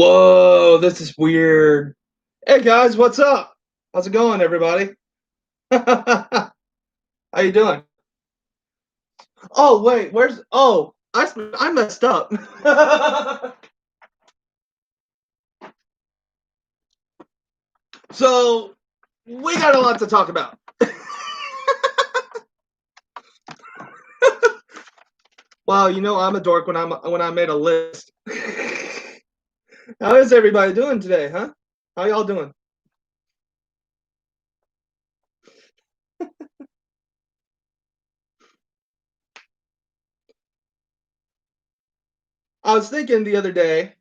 Whoa, this is weird. Hey guys, what's up? How's it going, everybody? How you doing? Oh wait, where's? Oh, I messed up. So we got a lot to talk about. Wow, I'm a dork when I made a list. How is everybody doing today, huh? How y'all doing? I was thinking the other day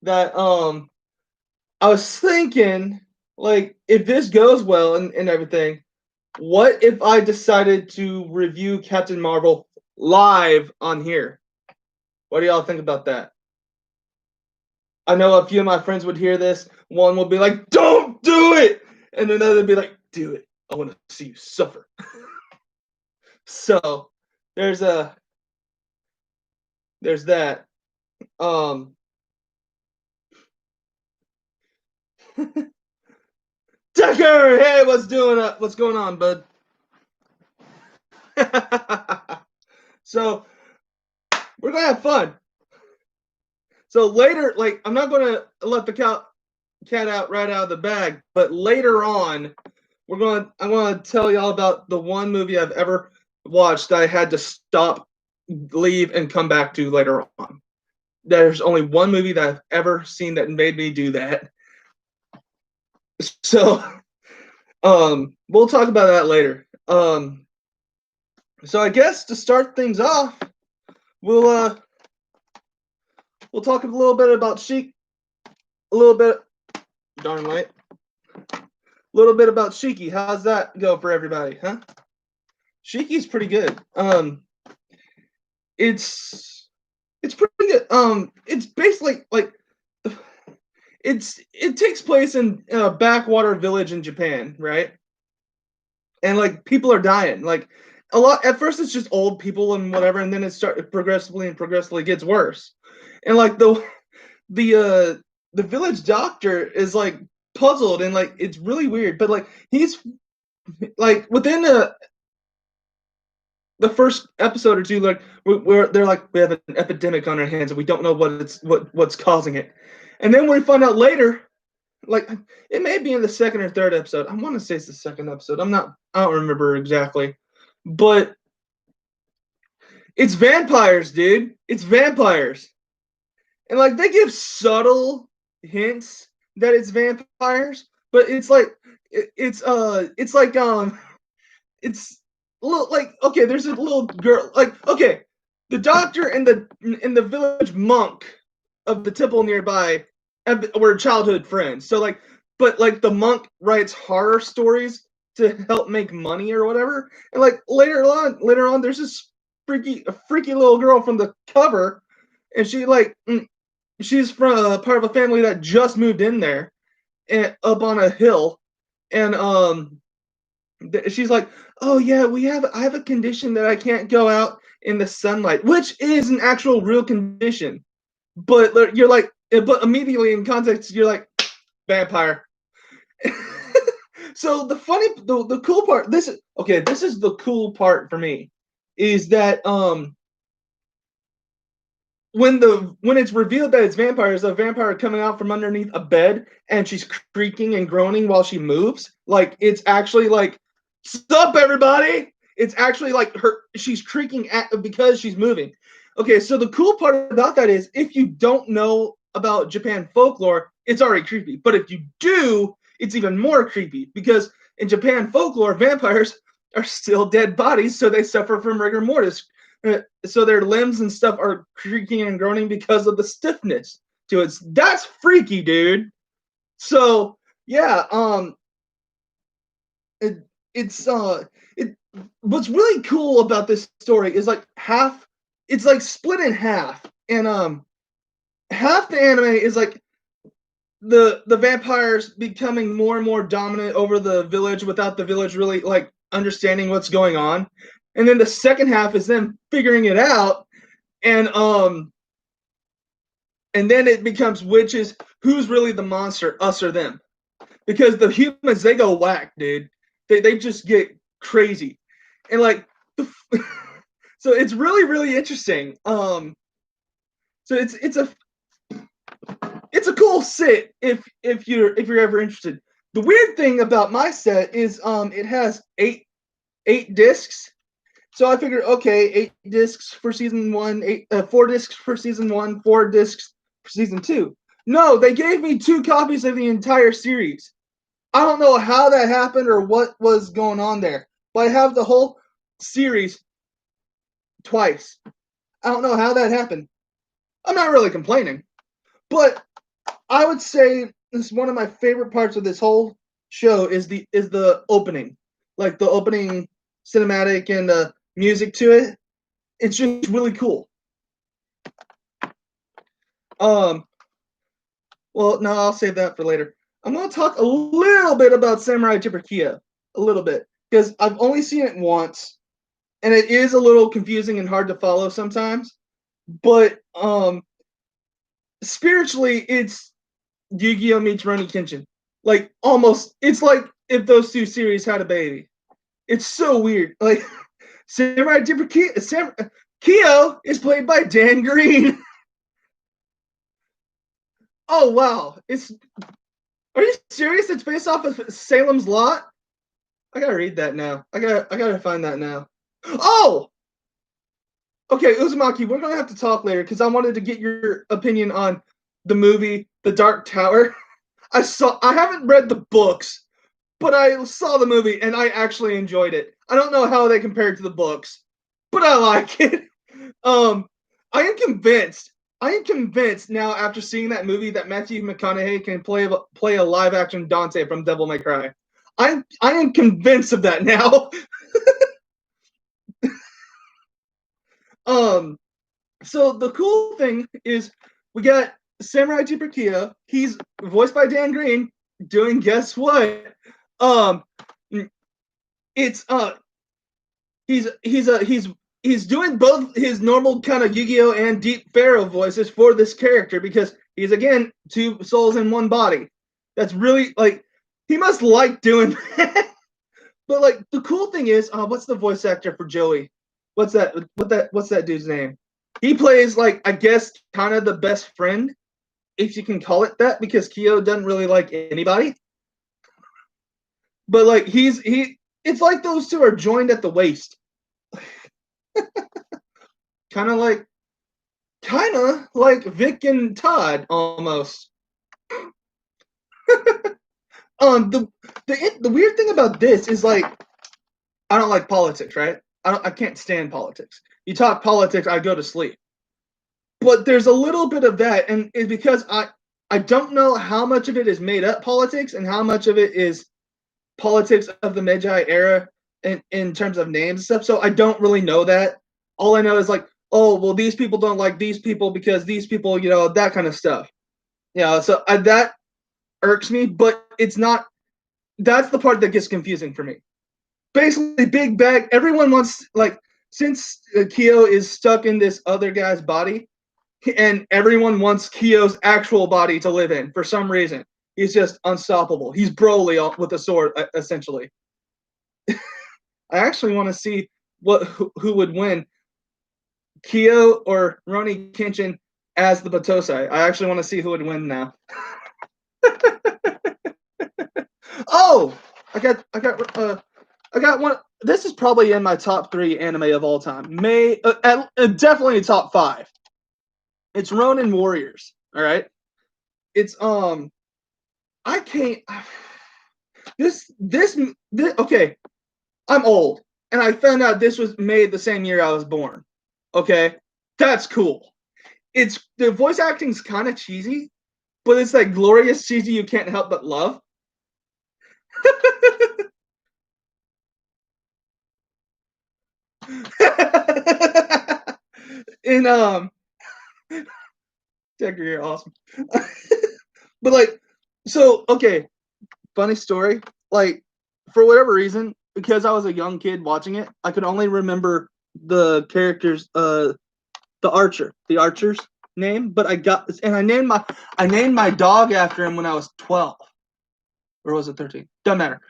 that I was thinking like if this goes well and everything, what if I decided to review Captain Marvel live on here? What do y'all think about that? I know a few of my friends would hear this. One would be like, "Don't do it," and another would be like, "Do it. I want to see you suffer." So there's a there's that. Um, Tucker, hey, what's going on, bud? So we're gonna have fun. So later, like I'm not gonna let the cat out right out of the bag, but later on, I'm gonna tell y'all about the one movie I've ever watched that I had to stop, leave, and come back to later on. There's only one movie that I've ever seen that made me do that. So, we'll talk about that later. So I guess to start things off, we'll uh, we'll talk a little bit about Sheik, a little bit, darn light, a little bit about Shiki. How's that go for everybody, huh? Shiki's pretty good. It's it's pretty good. It's basically like it takes place in a backwater village in Japan, right? And like people are dying. Like a lot at first, it's just old people and whatever, and then it progressively gets worse. And like the village doctor is like puzzled and like it's really weird, but like he's like within the first episode or two, like they're like we have an epidemic on our hands and we don't know what's causing it, and then we find out later, like it may be in the second or third episode. I want to say it's the second episode. I don't remember exactly, but it's vampires, dude. It's vampires, and like they give subtle hints that it's vampires, but it's like it's like it's a little like okay, there's a little girl like okay, the doctor and the village monk of the temple nearby were childhood friends. So like, but like the monk writes horror stories to help make money or whatever. And like later on, there's this freaky little girl from the cover, and she's from part of a family that just moved in there and up on a hill, and she's like, "Oh yeah, I have a condition that I can't go out in the sunlight," which is an actual real condition. But you're like, but immediately in context, you're like, vampire. So the cool part, this is the cool part for me, is that when it's revealed that it's vampires, a vampire coming out from underneath a bed and she's creaking and groaning while she moves. Like it's actually like, sup everybody. It's actually like she's creaking because she's moving. Okay, so the cool part about that is if you don't know about Japan folklore, it's already creepy. But if you do, it's even more creepy because in Japan folklore, vampires are still dead bodies, so they suffer from rigor mortis, so their limbs and stuff are creaking and groaning because of the stiffness to it. That's freaky, dude. So yeah, it, it's it. What's really cool about this story is like it's like split in half, and half the anime is like the vampires becoming more and more dominant over the village without the village really like understanding what's going on, and then the second half is them figuring it out and And then it becomes who's really the monster, us or them? Because the humans, they go whack, dude. They just get crazy, and like so it's really really interesting. So it's a cool sit if you're ever interested. The weird thing about my set is it has eight discs. So I figured, okay, 8 discs for season one, 4 discs for season one, 4 discs for season two. No, they gave me 2 copies of the entire series. I don't know how that happened or what was going on there, but I have the whole series twice. I don't know how that happened. I'm not really complaining, but I would say this is one of my favorite parts of this whole show is the opening, like the opening cinematic and music to it. It's just really cool. Well, no, I'll save that for later. I'm going to talk a little bit about Samurai Jibberkia, a little bit, because I've only seen it once, and it is a little confusing and hard to follow sometimes. But spiritually, it's Yu-Gi-Oh meets Rurouni Kenshin. Like almost, it's like if those two series had a baby. It's so weird. Like Samurai Jibberkia, Kyo is played by Dan Green. Oh wow, are you serious? It's based off of Salem's Lot? I gotta read that now. I gotta find that now. Oh! Okay, Uzumaki, we're gonna have to talk later because I wanted to get your opinion on the movie The Dark Tower. I haven't read the books, but I saw the movie and I actually enjoyed it. I don't know how they compared to the books, but I like it. I am convinced. I am convinced now after seeing that movie that Matthew McConaughey can play a live action Dante from Devil May Cry. I am convinced of that now. So the cool thing is we got Samurai Jibberkia. He's voiced by Dan Green, doing guess what? It's he's doing both his normal kind of Yu-Gi-Oh and Deep Pharaoh voices for this character because he's again 2 souls in 1 body. That's really like he must like doing that. But like the cool thing is, what's the voice actor for Joey? What's that dude's name? He plays like I guess kind of the best friend, if you can call it that, because Kyo doesn't really like anybody. But like it's like those two are joined at the waist. kind of like Vic and Todd almost. The weird thing about this is like I don't like politics, right? I can't stand politics. You talk politics, I go to sleep. But there's a little bit of that, and it's because I don't know how much of it is made up politics and how much of it is politics of the Meiji era in terms of names and stuff. So I don't really know that. All I know is like, oh, well, these people don't like these people because these people, that kind of stuff. So that irks me, but it's not. That's the part that gets confusing for me. Basically, big bag. Everyone wants since Kyo is stuck in this other guy's body, and everyone wants Kyo's actual body to live in for some reason. He's just unstoppable. He's Broly with a sword, essentially. I actually want to see who would win, Kyo or Rurouni Kenshin as the Batosai. I actually want to see who would win now. Oh, I got one. This is probably in my top 3 anime of all time. Definitely top 5. It's Ronin Warriors. All right. It's I can't. This okay. I'm old, and I found out this was made the same year I was born. Okay, that's cool. It's the voice acting's kind of cheesy, but it's like glorious cheesy you can't help but love. And Decker, you're awesome. But like, so okay, funny story. Like, for whatever reason, because I was a young kid watching it, I could only remember the characters, the archers. name, but I named my dog after him when I was 12. Or was it 13? Doesn't matter.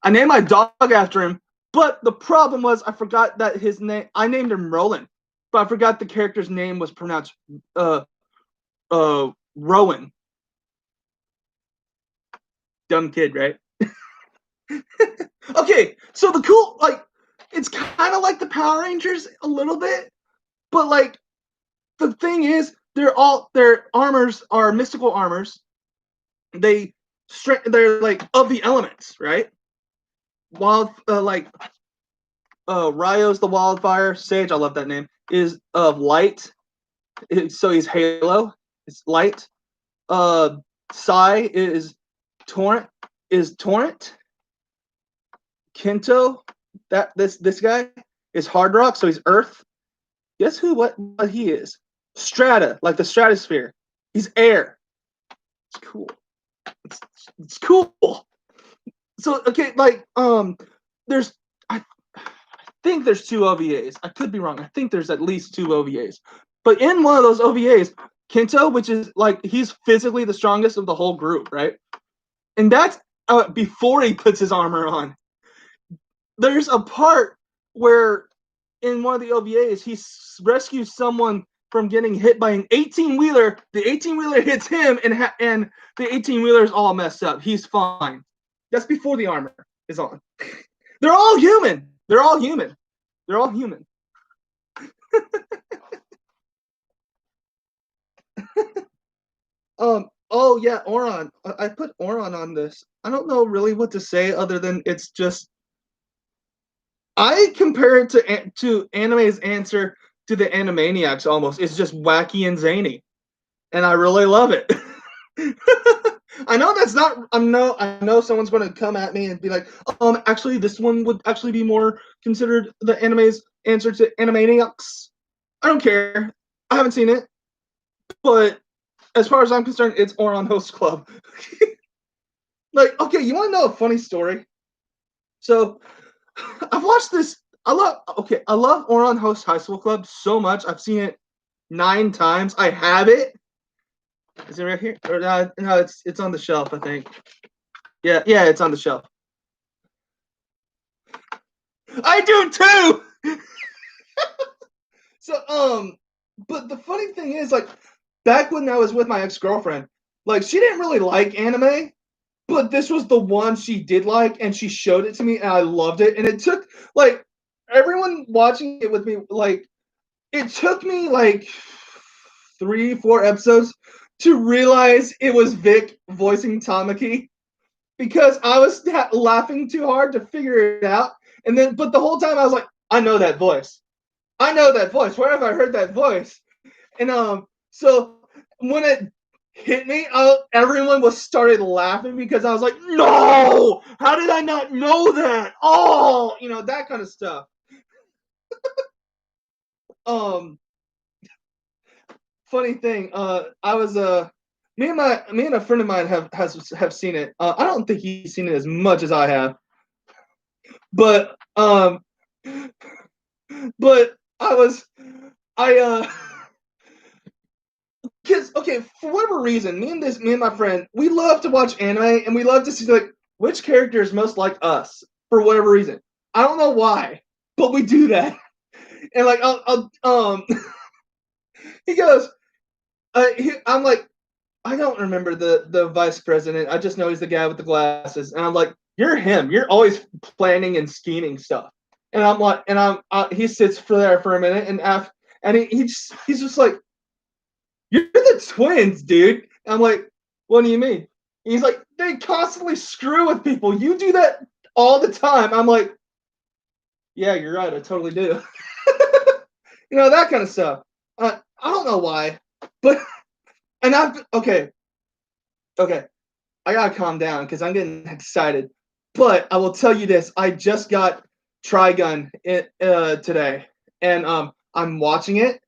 I named my dog after him, but the problem was I forgot that his name. I named him Roland, but I forgot the character's name was pronounced Rowan. Dumb kid, right? Okay, so the cool, like, it's kind of like the Power Rangers a little bit, but like the thing is, their armors are mystical armors. They're like of the elements, right? Wild, Ryo's the wildfire. Sage, I love that name. Is of light, so he's Halo. It's light. Sai is torrent. Kento, this guy is hard rock, so he's earth. Guess who? What he is? Strata, like the stratosphere. He's air. It's cool. It's cool. So okay, like there's I think there's 2 OVAs. I could be wrong. I think there's at least 2 OVAs. But in one of those OVAs, Kento, which is like he's physically the strongest of the whole group, right? And that's before he puts his armor on. There's a part where in one of the OVAs he rescues someone from getting hit by an 18-wheeler. The 18-wheeler hits him, and the 18-wheeler is all messed up. He's fine. That's before the armor is on. They're all human. They're all human. They're all human. Oh yeah, Oron. I put Oron on this. I don't know really what to say other than it's just. I compare it to anime's answer to the Animaniacs almost. It's just wacky and zany, and I really love it. I know that's not. I know someone's going to come at me and be like, actually, this one would actually be more considered the anime's answer to Animaniacs. I don't care. I haven't seen it, but as far as I'm concerned, it's Oron Host Club. Like, okay, you want to know a funny story? So, I've watched this. I love Oron Host High School Club so much. I've seen it 9 times. I have it. Is it right here? Or no, it's on the shelf, I think. Yeah, it's on the shelf. I do too. So, but the funny thing is, like, back when I was with my ex-girlfriend, like, she didn't really like anime, but this was the one she did like, and she showed it to me, and I loved it. And it took, like, everyone watching it with me, like, it took me, like, 3-4 episodes to realize it was Vic voicing Tamaki, because I was laughing too hard to figure it out. And then, but the whole time I was like, I know that voice. Where have I heard that voice? And so when it hit me, everyone started laughing because I was like, no, how did I not know that? Oh, that kind of stuff. Funny thing, I was me and a friend of mine have seen it. I don't think he's seen it as much as I have, but because okay, for whatever reason, me and my friend, we love to watch anime, and we love to see like which character is most like us for whatever reason. I don't know why, but we do that. And like, he goes, I'm like, I don't remember the vice president. I just know he's the guy with the glasses. And I'm like, you're him. You're always planning and scheming stuff. And I'm like, he sits there for a minute, and he's just like, you're the twins, dude. And I'm like, what do you mean? And he's like, they constantly screw with people. You do that all the time. I'm like, yeah, you're right. I totally do. That kind of stuff. I don't know why, but and okay. I gotta calm down because I'm getting excited. But I will tell you this: I just got Trigun today, and I'm watching it,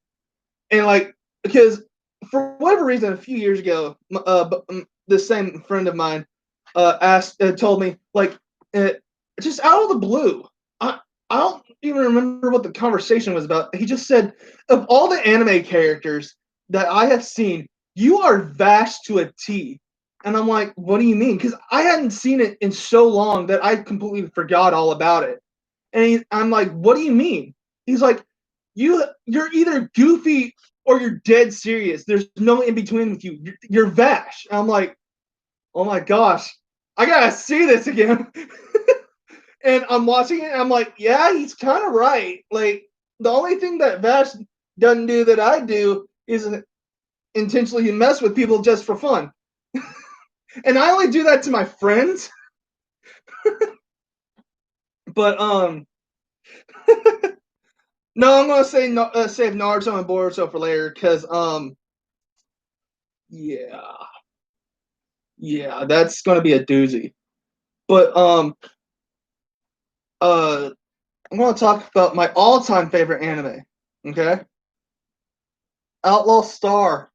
and like because for whatever reason, a few years ago, the same friend of mine told me like just out of the blue. I don't even remember what the conversation was about. He just said, of all the anime characters, that I have seen, you are vast to a T. And I'm like, what do you mean? Because I hadn't seen it in so long that I completely forgot all about it. And I'm like, what do you mean? He's like, you're either goofy or you're dead serious. There's no in between with you. You're Vash. And I'm like, oh my gosh, I gotta see this again. And I'm watching it, and I'm like, yeah, he's kind of right. Like, the only thing that Vash doesn't do that I do is intentionally mess with people just for fun. And I only do that to my friends. But no, I'm gonna say save Naruto and Boruto for later because yeah, that's gonna be a doozy. But I'm gonna talk about my all-time favorite anime. Okay, Outlaw Star.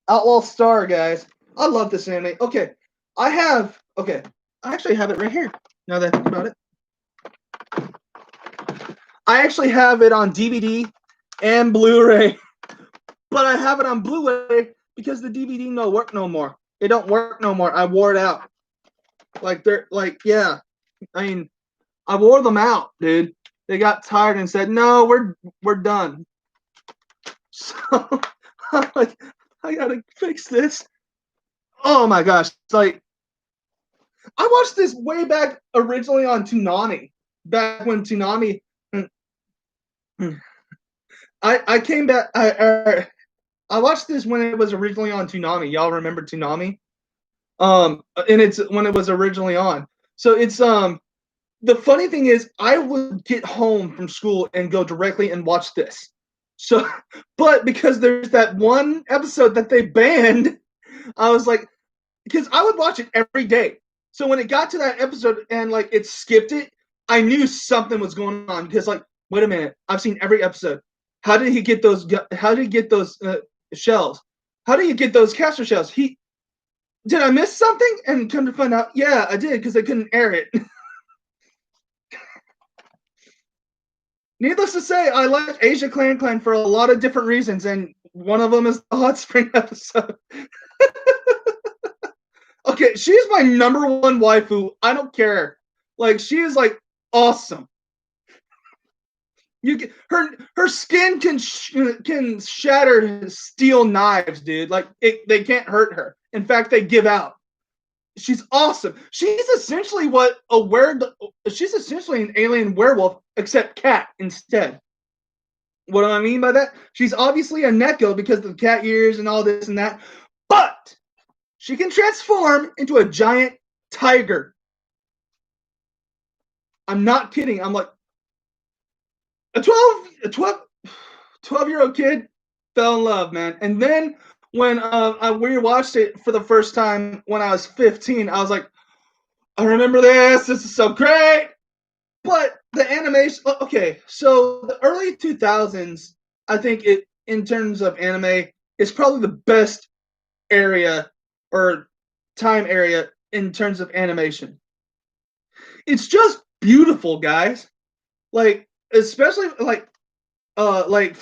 Outlaw Star, guys. I love this anime. Okay, I actually have it right here. Now that I think about it, I actually have it on DVD and Blu-ray, but I have it on Blu-ray because the DVD no work no more. It don't work no more. I wore it out. Yeah. I mean, I wore them out, dude. They got tired and said, "No, we're done." So I'm like, I gotta fix this. Oh my gosh! It's like I watched this way back originally on Toonami. Back when Toonami, I came back. I watched this when it was originally on Toonami. Y'all remember Toonami? And it's when it was originally on. So it's the funny thing is I would get home from school and go directly and watch this. So, but because there's that one episode that they banned, I was like, because I would watch it every day. So when it got to that episode and like it skipped it, I knew something was going on because like, wait a minute, I've seen every episode. How did he get those? How did he get those shells? How did he get those caster shells? Did I miss something? And come to find out, yeah, I did because they couldn't air it. Needless to say, I like Asia Clan for a lot of different reasons, and one of them is the hot spring episode. Okay, she's my number one waifu. I don't care. Like, she is like awesome. Her skin can shatter steel knives, dude. Like they can't hurt her. In fact, they give out. She's awesome. She's essentially she's essentially an alien werewolf, except cat instead. What do I mean by that? She's obviously a Neko because of the cat ears and all this and that, but she can transform into a giant tiger. I'm not kidding. I'm like a 12-year-old kid fell in love, man. And then when we watched it for the first time when I was 15, I was like, I remember this. This is so great. But the animation, okay, so the early 2000s, I think it, in terms of anime, is probably the best area or time area in terms of animation. It's just beautiful, guys. Like, especially like Outlaw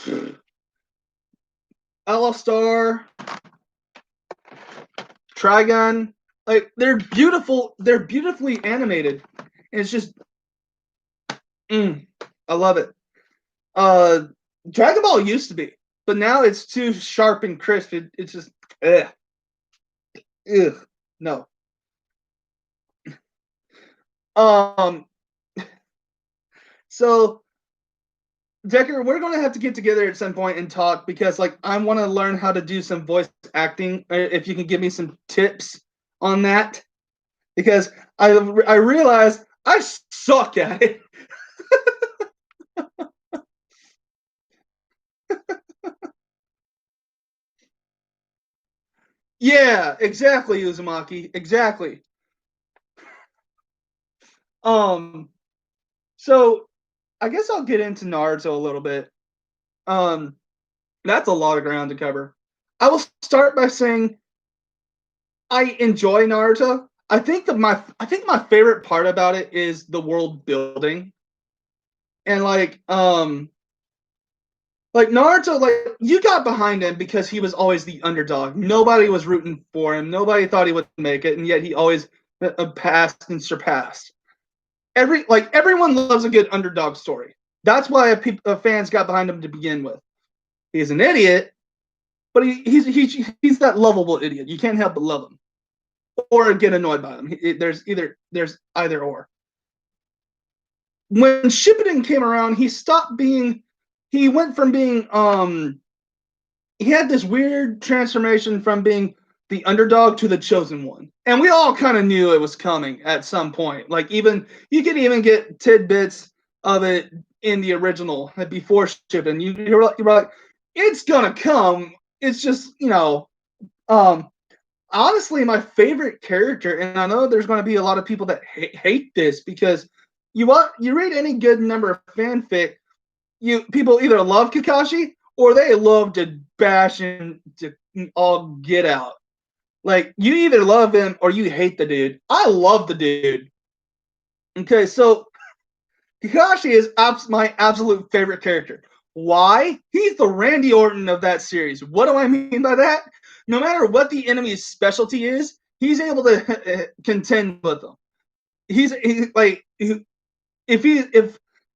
Star, Trigun, like they're beautiful. They're beautifully animated. And it's just, I love it. Dragon Ball used to be, but now it's too sharp and crisp. It's just, no. Um, so Decker, we're gonna have to get together at some point and talk because, like, I want to learn how to do some voice acting. If you can give me some tips on that, because I realize I suck at it. Yeah, exactly, Uzumaki. Exactly. Um, so I guess I'll get into Naruto a little bit. Um, that's a lot of ground to cover. I will start by saying I enjoy Naruto. I think my favorite part about it is the world building. And like Like Naruto, like you got behind him because he was always the underdog. Nobody was rooting for him. Nobody thought he would make it, and yet he always passed and surpassed. Everyone loves a good underdog story. That's why fans got behind him to begin with. He's an idiot, but he's that lovable idiot. You can't help but love him or get annoyed by him. There's either or. When Shippuden came around, he went from being he had this weird transformation from being the underdog to the chosen one. And we all kind of knew it was coming at some point. Like even you could even get tidbits of it in the original before Shippuden. You're like, it's gonna come. It's just, honestly, my favorite character, and I know there's going to be a lot of people that hate this because you read any good number of fanfic, people either love Kakashi or they love to bash him to all get out. Like you either love him or you hate the dude. I love the dude. Okay, so Kakashi is my absolute favorite character. Why? He's the Randy Orton of that series. What do I mean by that? No matter what the enemy's specialty is, he's able to contend with them. If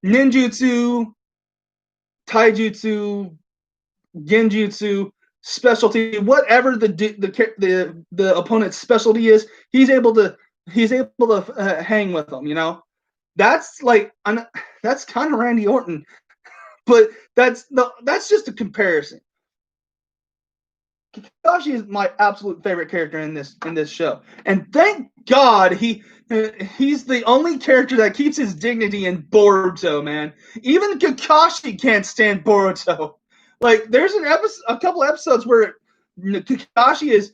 ninjutsu, taijutsu, genjutsu, specialty, whatever the opponent's specialty is, he's able to hang with them. That's that's kind of Randy Orton, but that's just a comparison. Kakashi is my absolute favorite character in this show, and thank God he's the only character that keeps his dignity in Boruto. Man, even Kakashi can't stand Boruto. Like, there's a couple episodes where Kakashi is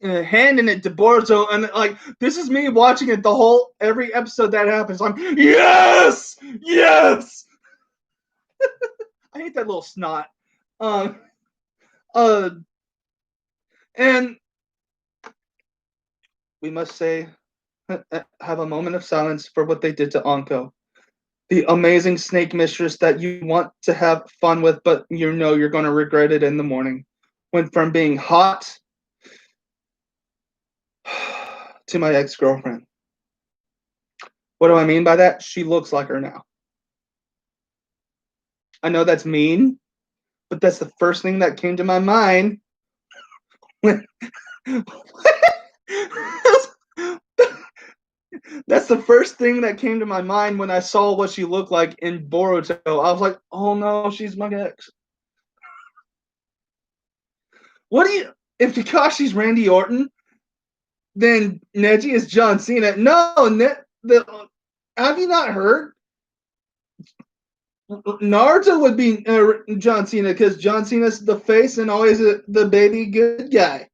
handing it to Boruto, and like this is me watching it every episode that happens. I'm yes. I hate that little snot. And we must have a moment of silence for what they did to Anko, the amazing snake mistress that you want to have fun with, but you're going to regret it in the morning. Went from being hot to my ex-girlfriend. What do I mean by that? She looks like her now. I know that's mean, but that's the first thing that came to my mind when that's the first thing that came to my mind when I saw what she looked like in Boruto. I was like, oh no, she's my ex. If Kakashi's Randy Orton, then Neji is John Cena. No, have you not heard? Naruto would be John Cena because John Cena's the face and always the baby good guy.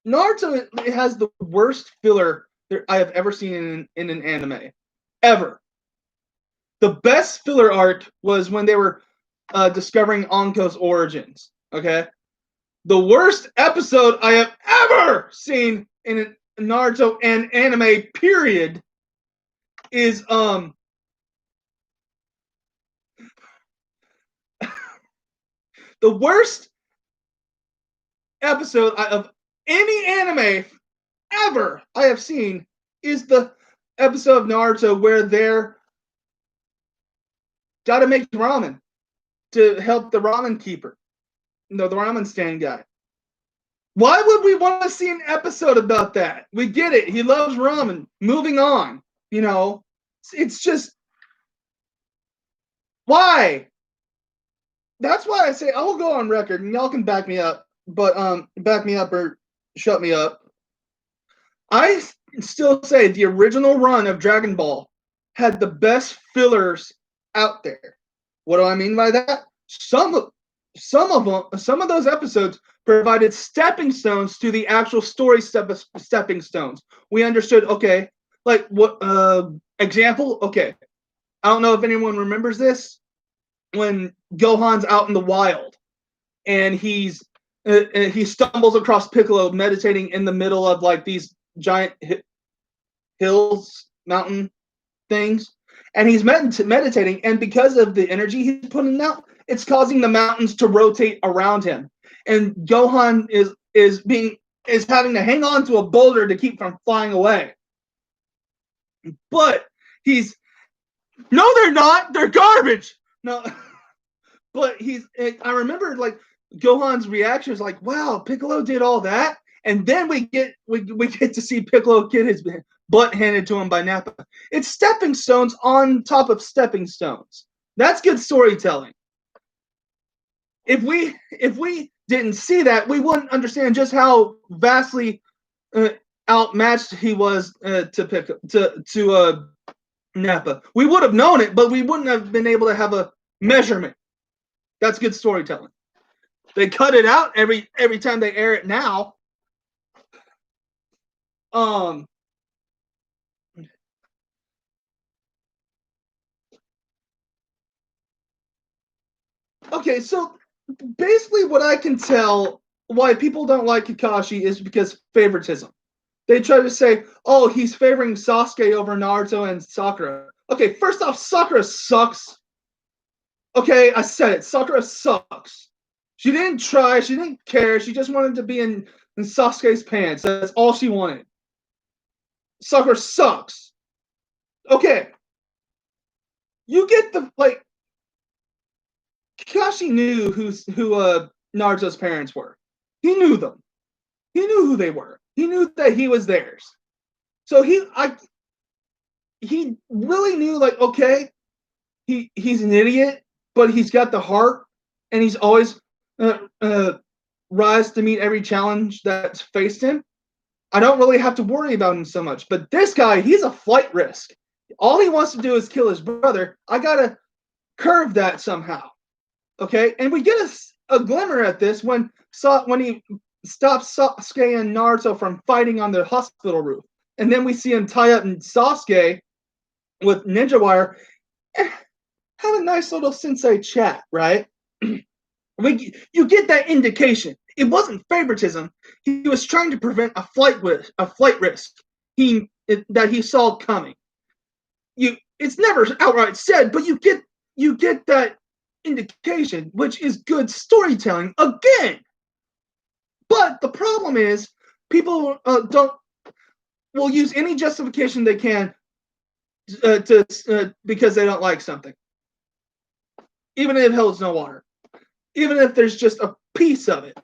Naruto has the worst filler I have ever seen in an anime. Ever. The best filler arc was when they were discovering Anko's origins. Okay? The worst episode I have ever seen in a Naruto and anime, period, is the worst episode of any anime ever I have seen is the episode of Naruto where they're got to make ramen to help the ramen keeper. No, the ramen stand guy. Why would we want to see an episode about that? We get it. He loves ramen. Moving on. It's just why? That's why I say I'll go on record and y'all can back me up, but back me up or shut me up. I still say the original run of Dragon Ball had the best fillers out there. What do I mean by that? Some of those episodes provided stepping stones to the actual story stepping stones. We understood, okay, like what example? Okay. I don't know if anyone remembers this. When Gohan's out in the wild and he's he stumbles across Piccolo meditating in the middle of like these giant hills, mountain things, and he's meditating, and because of the energy he's putting out, it's causing the mountains to rotate around him, and Gohan is having to hang on to a boulder to keep from flying away. But no, they're not. They're garbage. No, but I remember like Gohan's reaction is like, "Wow, Piccolo did all that," and then we get to see Piccolo get his butt handed to him by Nappa. It's stepping stones on top of stepping stones. That's good storytelling. If we didn't see that, we wouldn't understand just how vastly outmatched he was to Nappa. We would have known it, but we wouldn't have been able to have a measurement. That's good storytelling. They cut it out every time they air it now. Okay, so basically what I can tell why people don't like Kakashi is because favoritism. They try to say, oh, he's favoring Sasuke over Naruto and Sakura. Okay, first off, Sakura sucks. Okay, I said it. Sakura sucks. She didn't try. She didn't care. She just wanted to be in Sasuke's pants. That's all she wanted. Sakura sucks. Okay. You get the, like, Kakashi knew who Naruto's parents were. He knew them. He knew who they were. He knew that he was theirs. So he really knew, like, okay, he's an idiot, but he's got the heart, and he's always rise to meet every challenge that's faced him. I don't really have to worry about him so much. But this guy, he's a flight risk. All he wants to do is kill his brother. I gotta curve that somehow. Okay, and we get a glimmer at this when he stops Sasuke and Naruto from fighting on the hospital roof, and then we see him tie up Sasuke with ninja wire and have a nice little sensei chat, right? You get that indication. It wasn't favoritism. He was trying to prevent a flight risk that he saw coming. It's never outright said, but you get that indication, which is good storytelling again. But the problem is, people will use any justification they can because they don't like something, even if it holds no water, even if there's just a piece of it,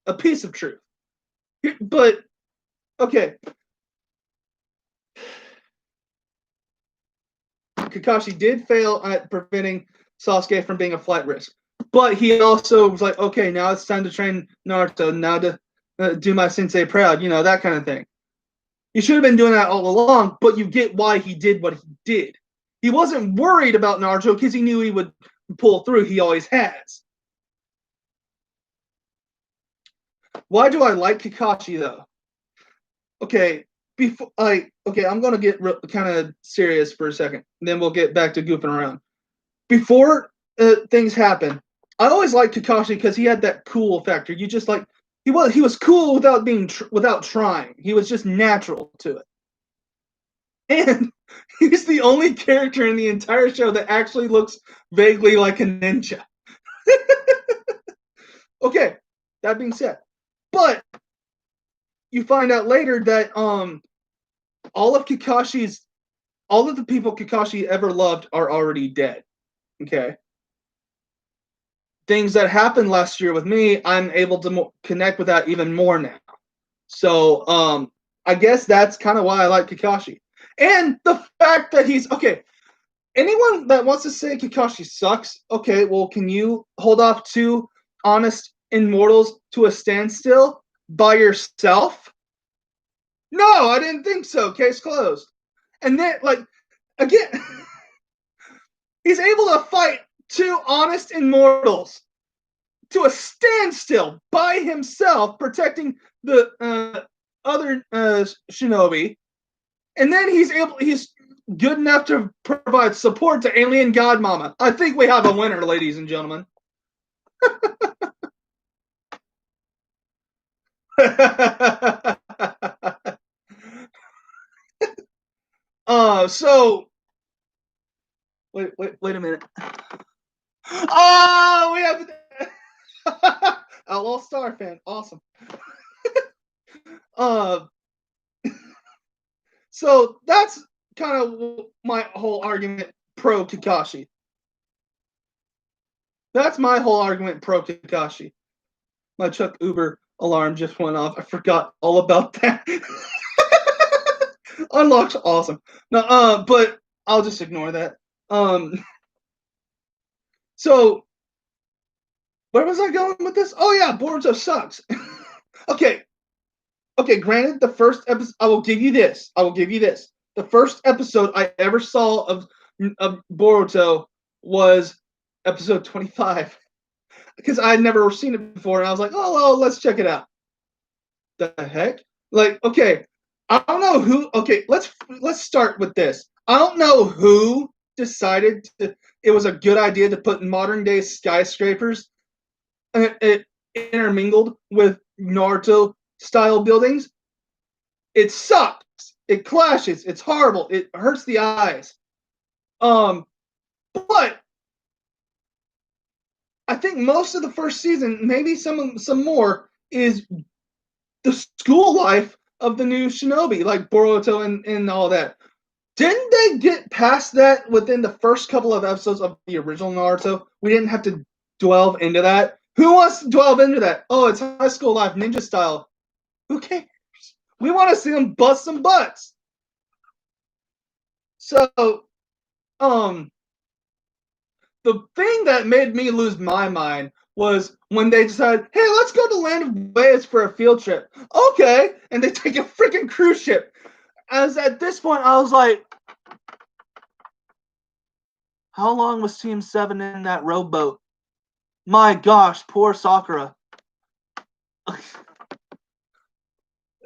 a piece of truth. But okay, Kakashi did fail at preventing Sasuke from being a flight risk, but he also was like, okay, now it's time to train Naruto, now to do my sensei proud, that kind of thing. He should have been doing that all along, but you get why he did what he did. He wasn't worried about Naruto because he knew he would pull through. He always has. Why do I like Kakashi though? Okay, I'm gonna get kind of serious for a second, and then we'll get back to goofing around. Before things happen, I always liked Kakashi because he had that cool factor. You just like he was cool without without trying. He was just natural to it, and he's the only character in the entire show that actually looks vaguely like a ninja. Okay, that being said, but you find out later that all of the people Kakashi ever loved are already dead. Okay. Things that happened last year with me, I'm able to connect with that even more now. So I guess that's kind of why I like Kakashi. And the fact that he's okay. Anyone that wants to say Kakashi sucks, okay, well, can you hold off 2 honest immortals to a standstill by yourself? No, I didn't think so. Case closed. And then, like, again, he's able to fight 2 honest immortals to a standstill by himself, protecting the other shinobi. And then he's good enough to provide support to Alien Godmama. I think we have a winner, ladies and gentlemen. So wait a minute. Oh, we have Outlaw Star fan. Awesome. Uh, so that's kind of my whole argument pro Kakashi. That's my whole argument pro Kakashi. My Chuck Uber alarm just went off. I forgot all about that. Unlock's awesome. No, but I'll just ignore that. So where was I going with this? Oh yeah, Boruto sucks. Okay. Okay, granted, the first episode, I will give you this. The first episode I ever saw of Boruto was episode 25 because I had never seen it before, and I was like, oh well, let's check it out. The heck? Like, okay, I don't know who. Okay, let's start with this. I don't know who decided it was a good idea to put modern day skyscrapers intermingled with Naruto style buildings. It sucks. It clashes. It's horrible. It hurts the eyes. But I think most of the first season, maybe some more, is the school life of the new shinobi, like Boruto and all that. Didn't they get past that within the first couple of episodes of the original Naruto? We didn't have to delve into that. Who wants to delve into that? Oh, it's high school life, ninja style. Who cares? We want to see them bust some butts. So, the thing that made me lose my mind was when they decided, hey, let's go to Land of Waves for a field trip. Okay, and they take a freaking cruise ship. As at this point, I was like, how long was Team 7 in that rowboat? My gosh, poor Sakura.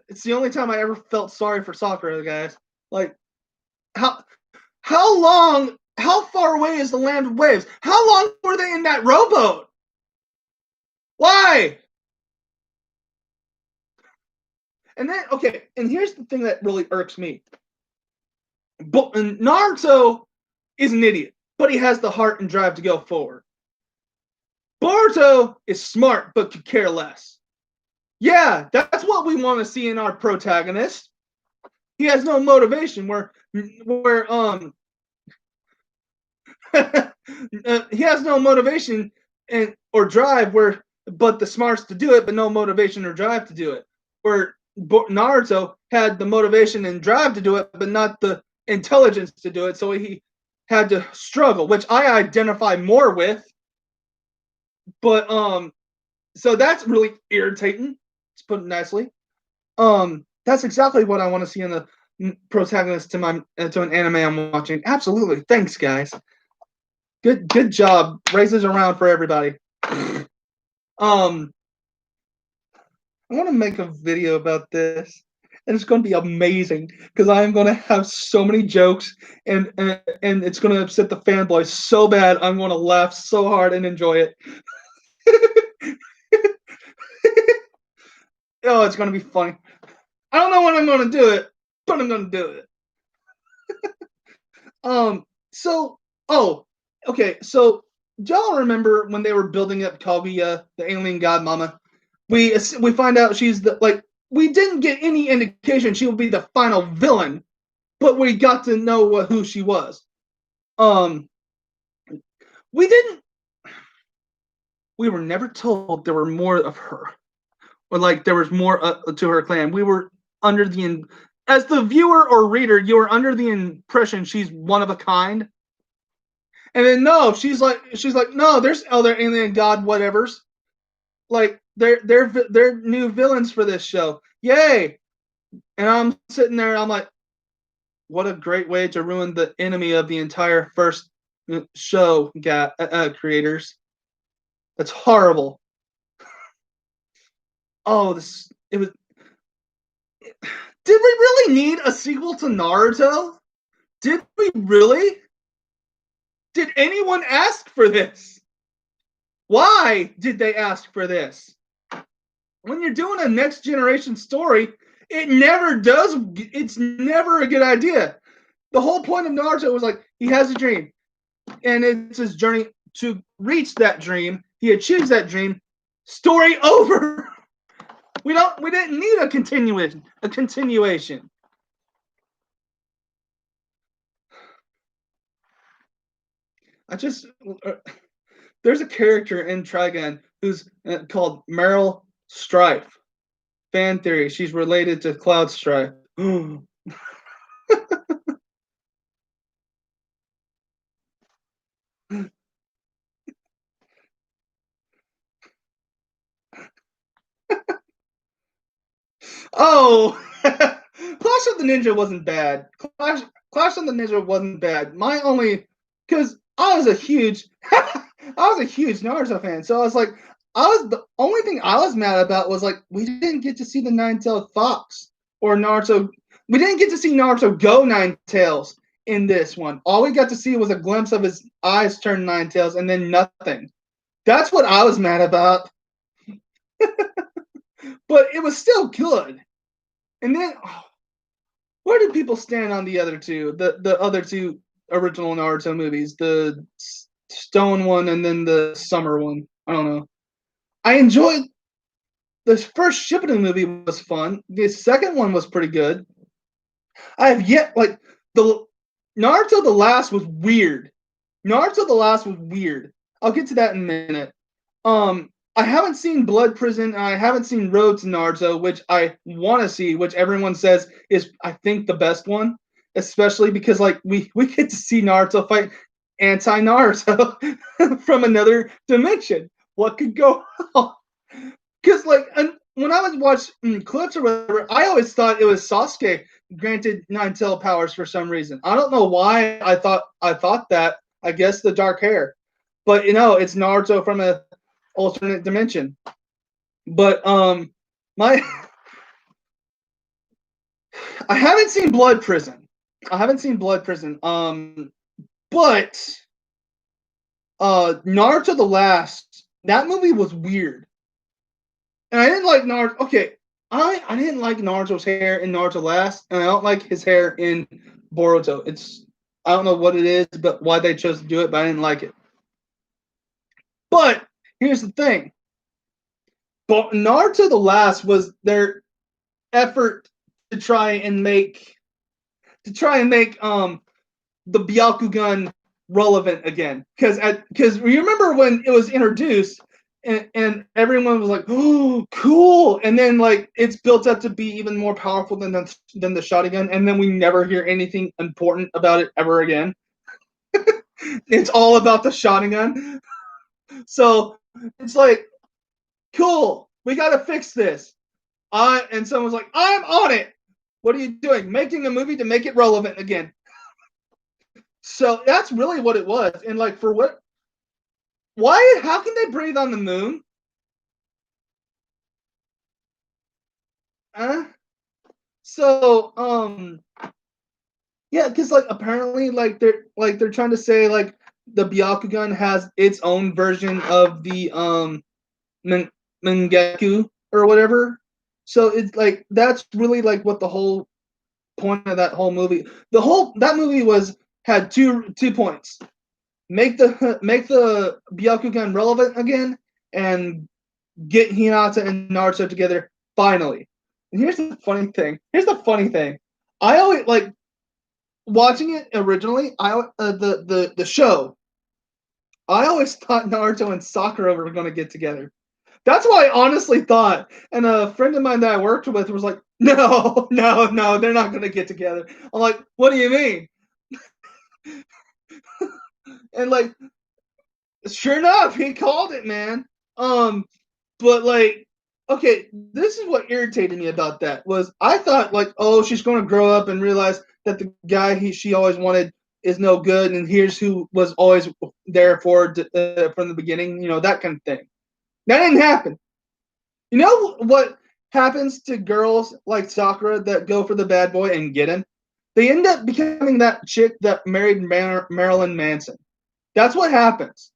It's the only time I ever felt sorry for Sakura, guys. Like, how long, how far away is the Land of Waves? How long were they in that rowboat? Why? And then, okay, and here's the thing that really irks me. But Naruto is an idiot, but he has the heart and drive to go forward. Boruto is smart, but could care less. Yeah, that's what we want to see in our protagonist. He has no motivation. He has no motivation or drive. But the smarts to do it, but no motivation or drive to do it. Where Naruto had the motivation and drive to do it, but not the intelligence to do it. So he had to struggle, which I identify more with. But so that's really irritating. To put it nicely. That's exactly what I want to see in the protagonist to an anime I'm watching. Absolutely. Thanks, guys. Good job. Raises around for everybody. I want to make a video about this, and it's going to be amazing because I'm going to have so many jokes, and it's going to upset the fanboys so bad. I'm going to laugh so hard and enjoy it. Oh, it's going to be funny. I don't know when I'm going to do it, but I'm going to do it. Okay. So, do y'all remember when they were building up Kaguya, the alien god mama? We find out she's we didn't get any indication she would be the final villain, but we got to know who she was. We didn't. We were never told there were more of her, or like there was more to her clan. We were under the as the viewer or reader, you were under the impression she's one of a kind. And then no, she's like no, there's other alien god whatevers. Like they're new villains for this show. Yay! And I'm sitting there, I'm like, what a great way to ruin the enemy of the entire first show creators. That's horrible. Oh, it was. Did we really need a sequel to Naruto? Did we really? Did anyone ask for this? Why did they ask for this? when you're doing a next generation story, it never does. It's never a good idea. The whole point of Naruto was like he has a dream, and it's his journey to reach that dream. He achieves that dream. Story over. We didn't need a continuation. I just there's a character in Trigun who's called Meryl Strife. Fan theory: she's related to Cloud Strife. Oh, Clash of the Ninja wasn't bad. Clash of the Ninja wasn't bad. My only, because I was a huge, Naruto fan, so I was like, the only thing I was mad about was like we didn't get to see the nine-tailed fox or Naruto. We didn't get to see Naruto go nine tails in this one. All we got to see was a glimpse of his eyes turn nine tails and then nothing. That's what I was mad about. But it was still good. And then, where do people stand on the other two? The other two original Naruto movies, the Stone one and then the Summer one. I don't know. I enjoyed the first Shippuden movie was fun. The second one was pretty good. I have yet the Naruto the Last was weird. Naruto the Last was weird. I'll get to that in a minute. I haven't seen Blood Prison and I haven't seen Road to Naruto, which I want to see, which everyone says is, I think, the best one, especially because like we get to see Naruto fight anti-Naruto from another dimension. What could go wrong? Because like when I was watching clips or whatever, I always thought it was Sasuke granted nine tail powers for some reason. I don't know why I thought that. I guess the dark hair, but it's Naruto from a alternate dimension. But my I haven't seen Blood Prison. But Naruto the Last, that movie was weird. And I didn't like Naruto. Okay, I didn't like Naruto's hair in Naruto Last, and I don't like his hair in Boruto. I don't know what it is, but why they chose to do it, but I didn't like it. But here's the thing. But Naruto the Last was their effort to try and make the Byakugan relevant again. Because you remember when it was introduced and everyone was like, "Oh, cool!" And then like it's built up to be even more powerful than the Sharingan, and then we never hear anything important about it ever again. It's all about the Sharingan. So it's like, cool, we got to fix this. And someone's like, I'm on it. What are you doing? Making a movie to make it relevant again. So that's really what it was. And like, for what? Why? How can they breathe on the moon? So yeah, because like apparently like they're trying to say like the Byakugan has its own version of the Mangekyou or whatever. So it's like that's really like what the whole point of that whole movie. That movie had two points: make the Byakugan relevant again, and get Hinata and Naruto together finally. And here's the funny thing. I always like watching it originally. The show. I always thought Naruto and Sakura were going to get together. That's what I honestly thought. And a friend of mine that I worked with was like, no, they're not going to get together. I'm like, what do you mean? And like, sure enough, he called it, man. But like, okay, this is what irritated me about that was I thought like, oh, she's going to grow up and realize that the guy she always wanted is no good, and here's who was always there for from the beginning, that kind of thing. That didn't happen. You know what happens to girls like Sakura that go for the bad boy and get him? They end up becoming that chick that married Marilyn Manson. That's what happens.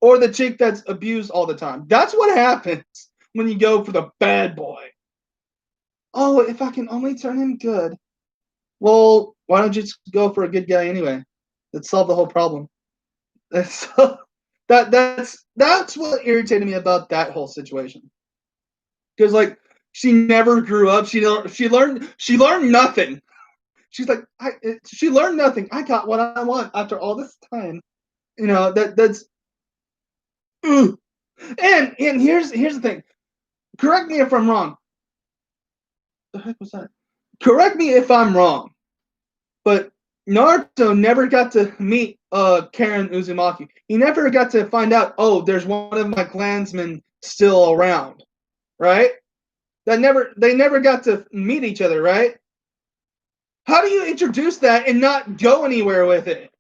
Or the chick that's abused all the time. That's what happens. when you go for the bad boy. Oh, if I can only turn him good. Well, why don't you just go for a good guy anyway? That'd solve the whole problem. That's what irritated me about that whole situation. Because like she never grew up. She learned nothing. She's like she learned nothing. I got what I want after all this time. You know that's. Ugh. And here's the thing. Correct me if I'm wrong. The heck was that? Correct me if I'm wrong. But Naruto never got to meet Karen Uzumaki. He never got to find out, oh, there's one of my clansmen still around. Right? They never got to meet each other, right? How do you introduce that and not go anywhere with it?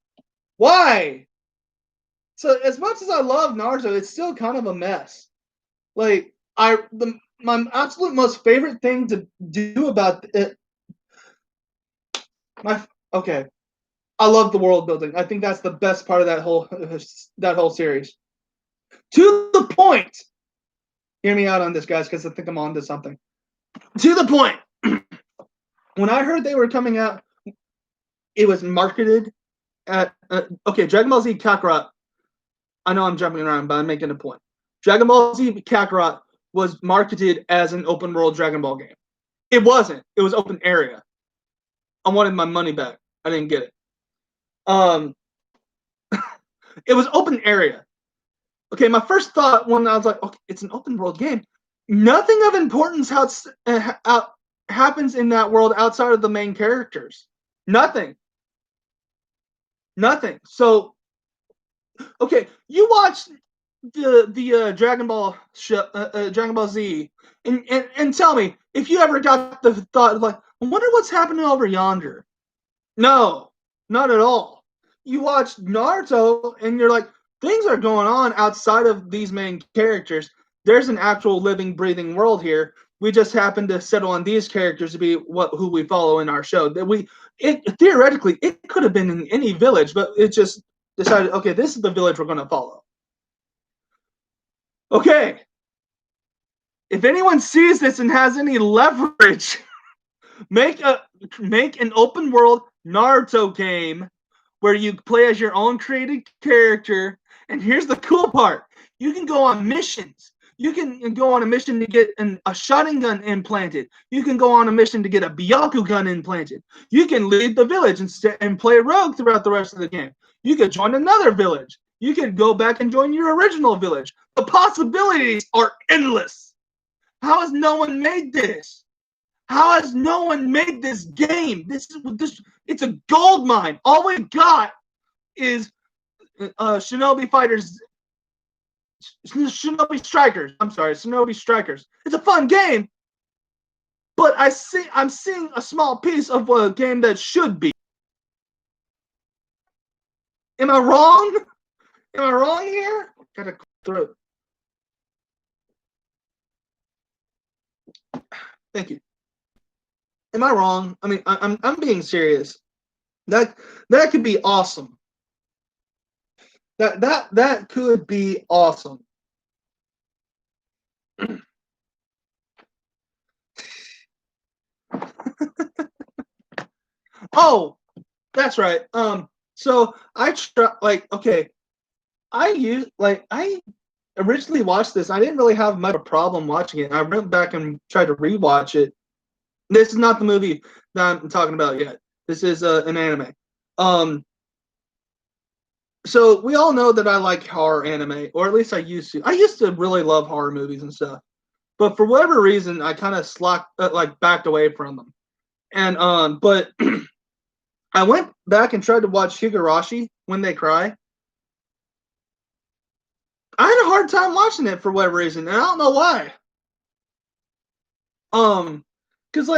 Why? So as much as I love Naruto, it's still kind of a mess. Like my absolute most favorite thing to do about it. Okay. I love the world building. I think that's the best part of that whole series. To the point. Hear me out on this, guys, because I think I'm on to something. To the point. When I heard they were coming out, it was marketed at okay, Dragon Ball Z Kakarot. I know I'm jumping around, but I'm making a point. Dragon Ball Z Kakarot was marketed as an open world Dragon Ball game. It wasn't. It was open area. I wanted my money back. I didn't get it. It was open area. Okay, my first thought when I was like, okay, it's an open world game. Nothing of importance happens in that world outside of the main characters. Nothing. So, okay, you watch the Dragon Ball Dragon Ball Z, and tell me if you ever got the thought of like, I wonder what's happening over yonder. No, not at all. You watch Naruto, and you're like, things are going on outside of these main characters. There's an actual living, breathing world here. We just happen to settle on these characters to be who we follow in our show. Theoretically, it could have been in any village, but it just decided, okay, this is the village we're going to follow. Okay. If anyone sees this and has any leverage, make an open world Naruto game where you play as your own created character. And here's the cool part. You can go on missions. You can go on a mission to get a shotgun gun implanted. You can go on a mission to get a Byaku gun implanted. You can leave the village and play rogue throughout the rest of the game. You could join another village. You could go back and join your original village. The possibilities are endless. How has no one made this? How has no one made this game? It's a gold mine. All we got is Shinobi Fighters, Shinobi Strikers. I'm sorry, Shinobi Strikers. It's a fun game, but I'm seeing a small piece of a game that should be. Am I wrong? Am I wrong here? Gotta throat. Thank you. Am I wrong? I mean, I'm being serious. That could be awesome. That could be awesome. Oh, that's right. So I originally watched this. I didn't really have much of a problem watching it. I went back and tried to rewatch it. This is not the movie that I'm talking about yet. This is an anime. So we all know that I like horror anime, or at least I used to. I used to really love horror movies and stuff, but for whatever reason, I kind of backed away from them. And but I went back and tried to watch Higurashi When They Cry. I had a hard time watching it for whatever reason, and I don't know why. Because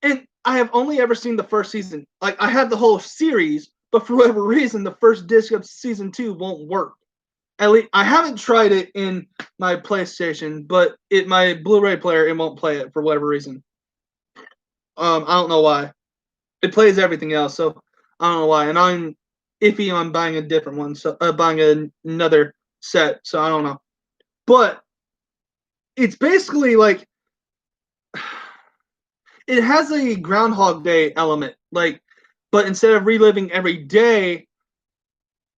and I have only ever seen the first season. Like I have the whole series, but for whatever reason, the first disc of season 2 won't work. At least I haven't tried it in my PlayStation, but my Blu-ray player it won't play it for whatever reason. I don't know why. It plays everything else, so I don't know why. And I'm iffy on buying a different one, so buying another set. So I don't know. But it's basically like it has a Groundhog Day element, like, but instead of reliving every day,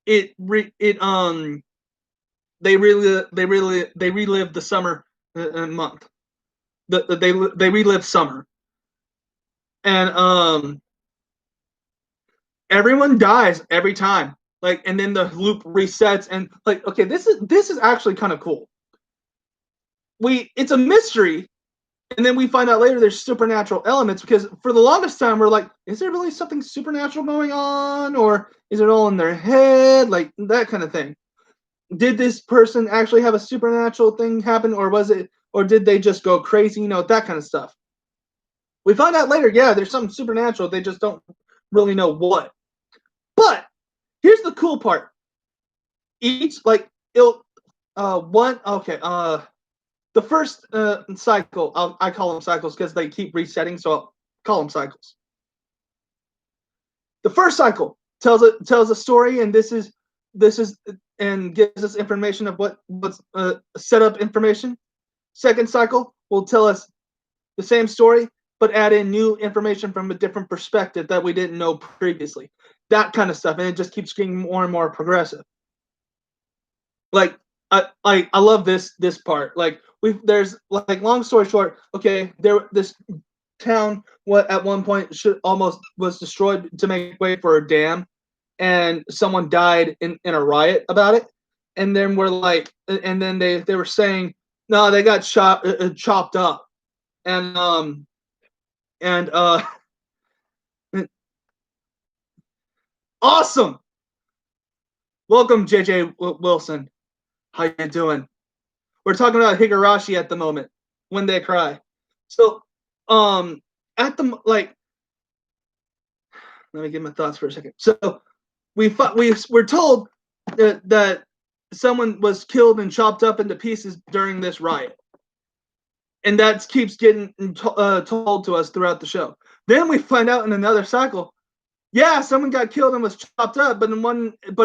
it they relive the summer month. They relive summer, and everyone dies every time. Like, and then the loop resets, and like, okay, this is actually kind of cool. It's a mystery, and then we find out later there's supernatural elements, because for the longest time we're like, is there really something supernatural going on, or is it all in their head, like that kind of thing. Did this person actually have a supernatural thing happen, or did they just go crazy, that kind of stuff. We find out later, yeah, there's something supernatural, they just don't really know what. But here's the cool part. Each, like, it'll one okay the first cycle, I call them cycles because they keep resetting, so I'll call them cycles. The first cycle tells a story, and this is and gives us information of what's setup information. Second cycle will tell us the same story, but add in new information from a different perspective that we didn't know previously. That kind of stuff, and it just keeps getting more and more progressive. Like, I love this part. Like, there's, like, long story short, okay, this town, what at one point should almost was destroyed to make way for a dam, and someone died in a riot about it, and then we're like, and then they were saying, no, they got chopped up, and and awesome. Welcome, JJ Wilson. How you doing? We're talking about Higurashi at the moment, When They Cry. So, at the, like, let me get my thoughts for a second. So we're told that someone was killed and chopped up into pieces during this riot, and that keeps getting told to us throughout the show. Then we find out in another cycle, yeah, someone got killed and was chopped up, but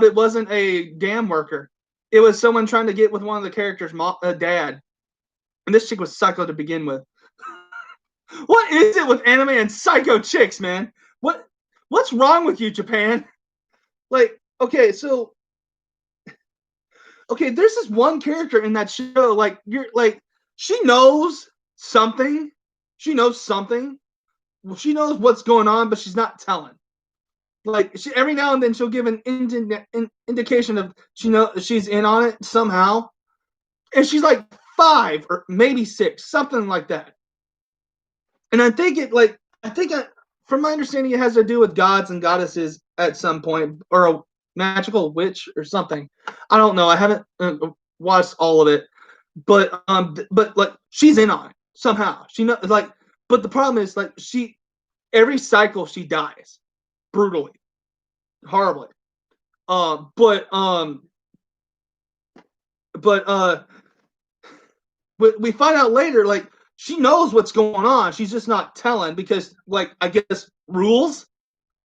it wasn't a dam worker. It was someone trying to get with one of the characters' dad, and this chick was psycho to begin with. What is it with anime and psycho chicks, man? What's wrong with you, Japan? Like, okay, so okay, there's this one character in that show, like, you're like, she knows something. She knows something. She knows what's going on, but she's not telling. Like, every now and then she'll give an indication of she's in on it somehow, and she's like 5 or maybe 6, something like that. And I think from my understanding, it has to do with gods and goddesses at some point, or a magical witch or something. I don't know. I haven't watched all of it, but like, she's in on it somehow. She know, like, but the problem is, like, every cycle she dies brutally, horribly. But we find out later, like, she knows what's going on. She's just not telling because, like, I guess rules.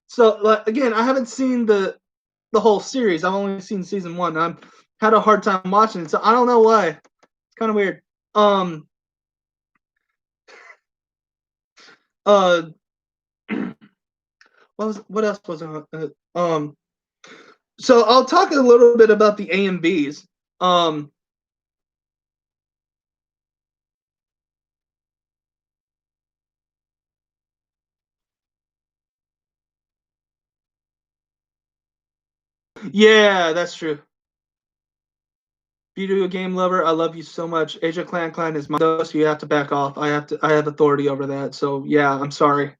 So, like, again, I haven't seen the whole series. I've only seen season 1. I've had a hard time watching it, so I don't know why. It's kind of weird. Uh, what else was so I'll talk a little bit about the AMVs. Yeah, that's true. Video game lover, I love you so much. Asia Clan is my host. You have to back off. I have authority over that. So yeah, I'm sorry.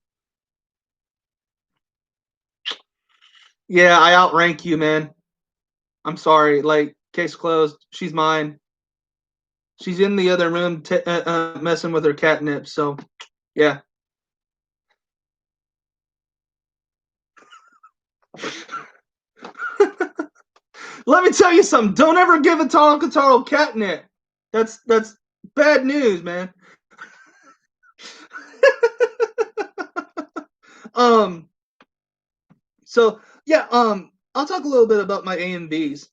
Yeah, I outrank you, man. I'm sorry. Like, case closed. She's mine. She's in the other room messing with her catnip. So yeah. Let me tell you something. Don't ever give a Taro catnip. That's bad news, man. So yeah, I'll talk a little bit about my AMVs.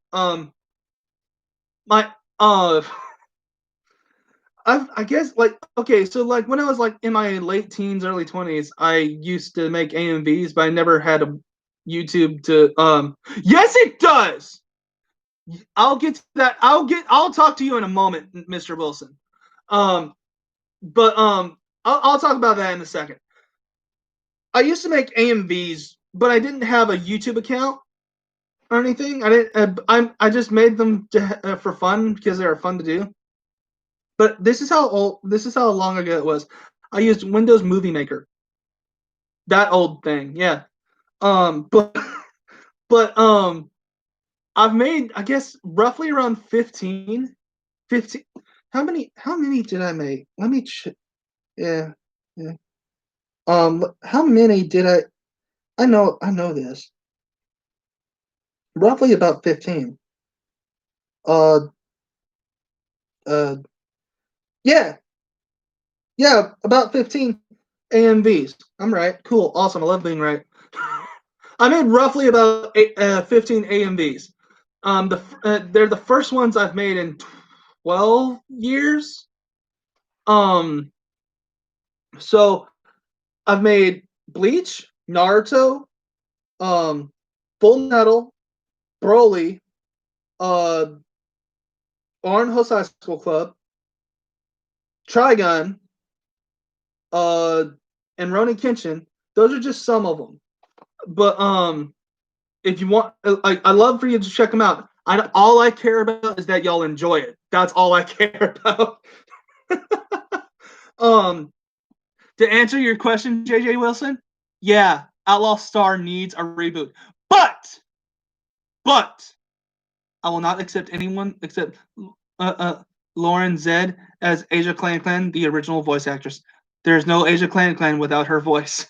My I guess like okay, so like when I was like in my late teens, early 20s, I used to make AMVs, but I never had a YouTube to yes it does. I'll get to that. I'll talk to you in a moment, Mr. Wilson. Um but I'll talk about that in a second. I used to make AMVs, but I didn't have a YouTube account or anything. I didn't I just made them for fun because they were fun to do. But this is how long ago it was. I used Windows Movie Maker. That old thing, yeah. But but I've made I guess roughly around 15. 15. How many did I make? Let me yeah. Yeah. How many did I know this. Roughly about 15. Uh uh yeah. Yeah, about 15 AMVs. I'm right. Cool. Awesome. I love being right. I made roughly about 15 AMVs. They're the first ones I've made in 12 years. Um, so I've made Bleach, Naruto, um, Full Metal, Broly, uh, Orange High School Club, Trigun, uh, and Ronin Kenshin. Those are just some of them. But if you want, I love for you to check them out. All I care about is that y'all enjoy it. That's all I care about. um, to answer your question, JJ Wilson, yeah, Outlaw Star needs a reboot, but I will not accept anyone except Lauren Zed as Asia Clan, the original voice actress. There's no Asia Clan without her voice.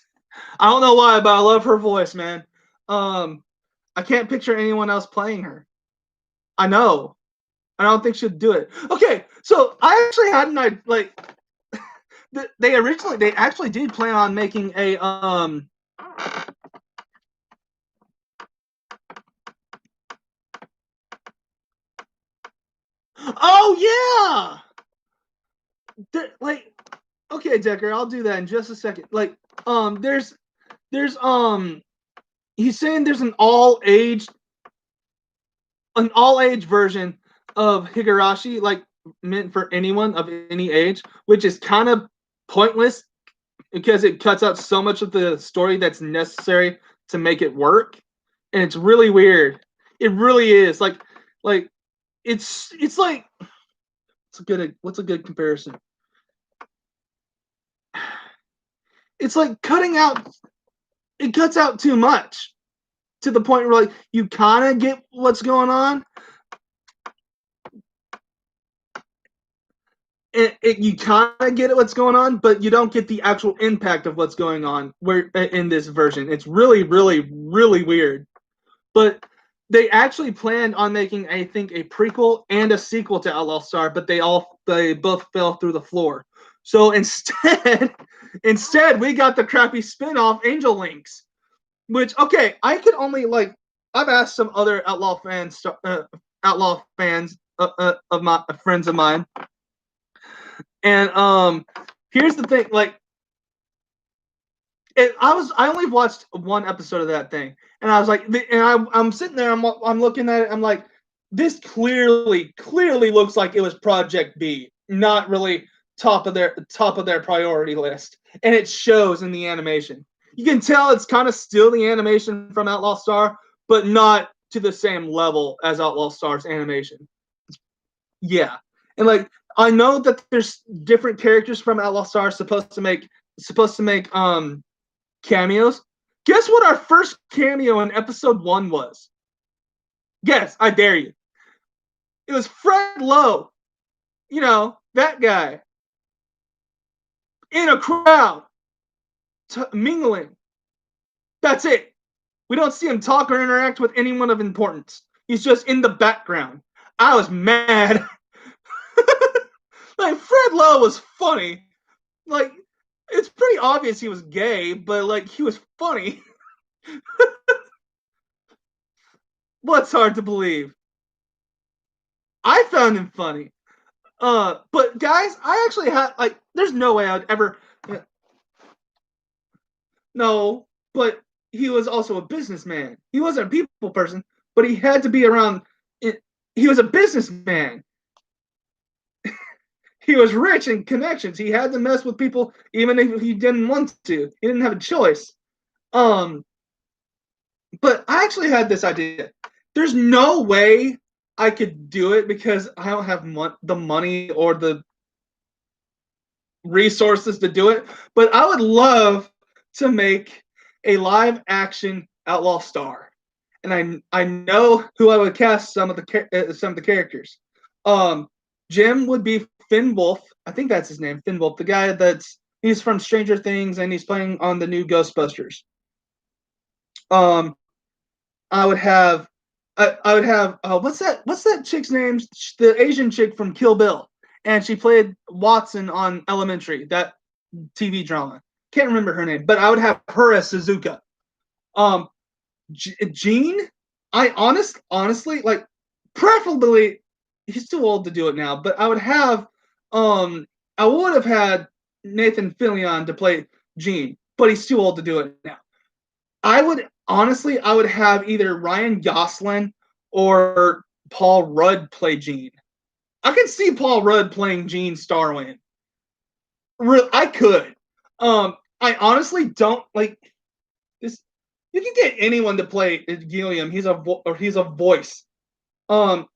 I don't know why, but I love her voice, man. I can't picture anyone else playing her. I know. I don't think she'd do it. Okay, so I actually had an idea. Like, they actually did plan on making a Oh yeah. Like, okay, Decker, I'll do that in just a second. Like, there's he's saying there's an all age version of Higurashi, like meant for anyone of any age, which is kind of pointless because it cuts out so much of the story that's necessary to make it work, and it's really weird. It really is like it's like what's a good comparison? It's like it cuts out too much to the point where like you kind of get what's going on. You kind of get what's going on, but you don't get the actual impact of what's going on where in this version. It's really, really, really weird. But they actually planned on making, I think, a prequel and a sequel to Outlaw Star, but they both fell through the floor. So instead we got the crappy spin-off Angel Links, which okay, I could only like I've asked some other Outlaw fans of my friends of mine, and here's the thing, like I only watched one episode of that thing, and I was like, I'm sitting there, I'm looking at it, I'm like, this clearly looks like it was Project B, not really top of their priority list, and it shows in the animation. You can tell it's kind of still the animation from Outlaw Star, but not to the same level as Outlaw Star's animation. Yeah, and like I know that there's different characters from Outlaw Star supposed to make cameos. Guess what our first cameo in episode 1 was? Guess, I dare you. It was Fred Lowe. You know, that guy. In a crowd. Mingling. That's it. We don't see him talk or interact with anyone of importance. He's just in the background. I was mad. Like, Fred Lowe was funny. Like, it's pretty obvious he was gay, but, like, he was funny. What's hard to believe? I found him funny. But guys, I actually had like, there's no way I'd ever. No, but he was also a businessman. He wasn't a people person, but he had to be around. He was a businessman. He was rich in connections. He had to mess with people even if he didn't want to. He didn't have a choice. But I actually had this idea. There's no way I could do it because I don't have the money or the resources to do it. But I would love to make a live action Outlaw Star, and I know who I would cast some of the characters. Jim would be Finn Wolf. I think that's his name, Finn Wolf, the guy he's from Stranger Things and he's playing on the new Ghostbusters. I would have what's that chick's name? The Asian chick from Kill Bill, and she played Watson on Elementary, that TV drama. Can't remember her name, but I would have her as Suzuka. Gene, I honestly like, preferably he's too old to do it now, but I would have I would have had Nathan Fillion to play Gene, but he's too old to do it now. I would have either Ryan Gosling or Paul Rudd play Gene. I could see Paul Rudd playing Gene Starwind. I could. I honestly don't like this. You can get anyone to play Gilliam. He's a voice. For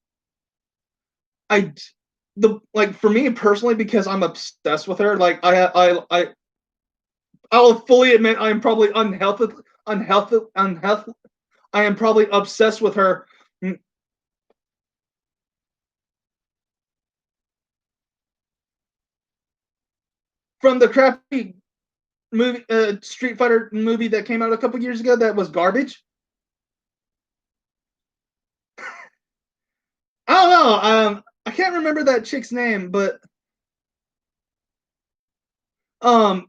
me personally, because I'm obsessed with her. Like I will fully admit I am probably unhealthy. I am probably obsessed with her. From the crappy movie, Street Fighter movie that came out a couple years ago that was garbage. I don't know. I can't remember that chick's name, but I'll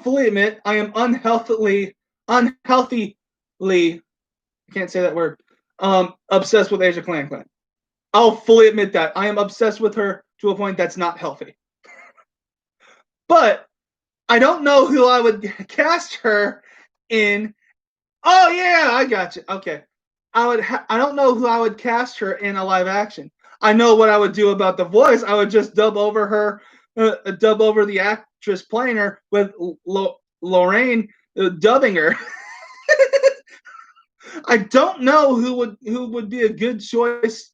fully admit I am unhealthily, I can't say that word, obsessed with Asia Clan Clan. I'll fully admit that. I am obsessed with her to a point that's not healthy. But I don't know who I would cast her in. Oh yeah, I got you. Okay. I don't know who I would cast her in a live action. I know what I would do about the voice. I would just dub over the actress playing her with Lorraine dubbing her. I don't know who would be a good choice.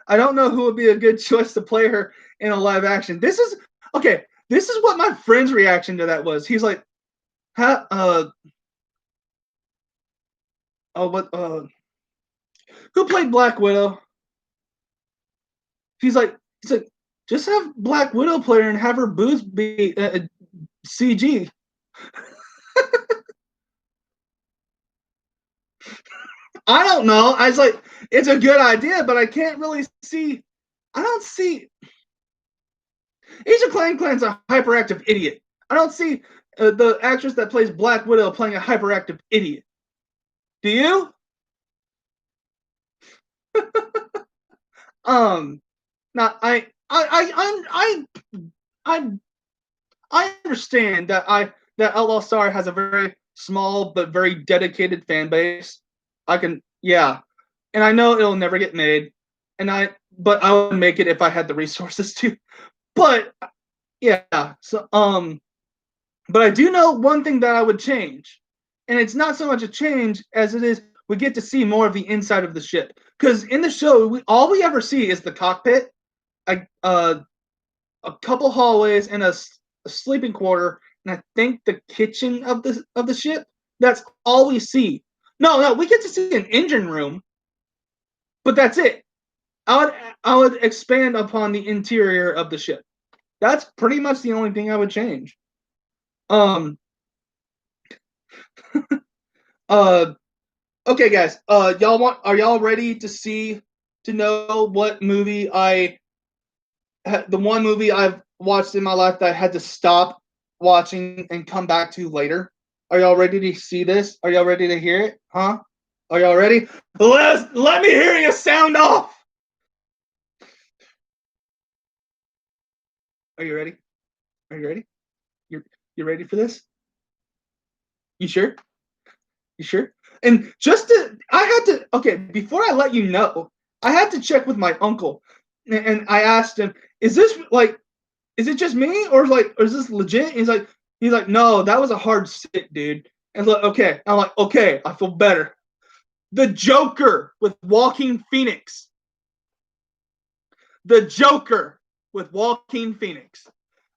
I don't know who would be a good choice to play her in a live action. This is what my friend's reaction to that was. He's like, who played Black Widow? He's like, just have Black Widow play her and have her boobs be CG. I don't know. I was like, it's a good idea, but I can't really see. I don't see. Asia Clan's a hyperactive idiot. I don't see the actress that plays Black Widow playing a hyperactive idiot. Do you? Now I understand that Outlaw Star has a very small but very dedicated fan base. And I know it'll never get made, but I would make it if I had the resources to. But yeah, so but I do know one thing that I would change, and it's not so much a change as it is we get to see more of the inside of the ship. Because in the show, all we ever see is the cockpit, a couple hallways, and a sleeping quarter, and I think the kitchen of the ship. That's all we see. No, we get to see an engine room, but that's it. I would expand upon the interior of the ship. That's pretty much the only thing I would change. Okay, guys. Are y'all ready to know what movie the one movie I've watched in my life that I had to stop watching and come back to later? Are y'all ready to see this? Are y'all ready to hear it? Huh? Are y'all ready? Let me hear you sound off. Are you ready? Are you ready? You ready for this? You sure? You sure? And I had to, okay, before I let you know, I had to check with my uncle. And I asked him, is this like, is it just me or is this legit? He's like, no, that was a hard sit, dude. And like, okay. I'm like, okay, I feel better. The Joker with Joaquin Phoenix. The Joker with Joaquin Phoenix.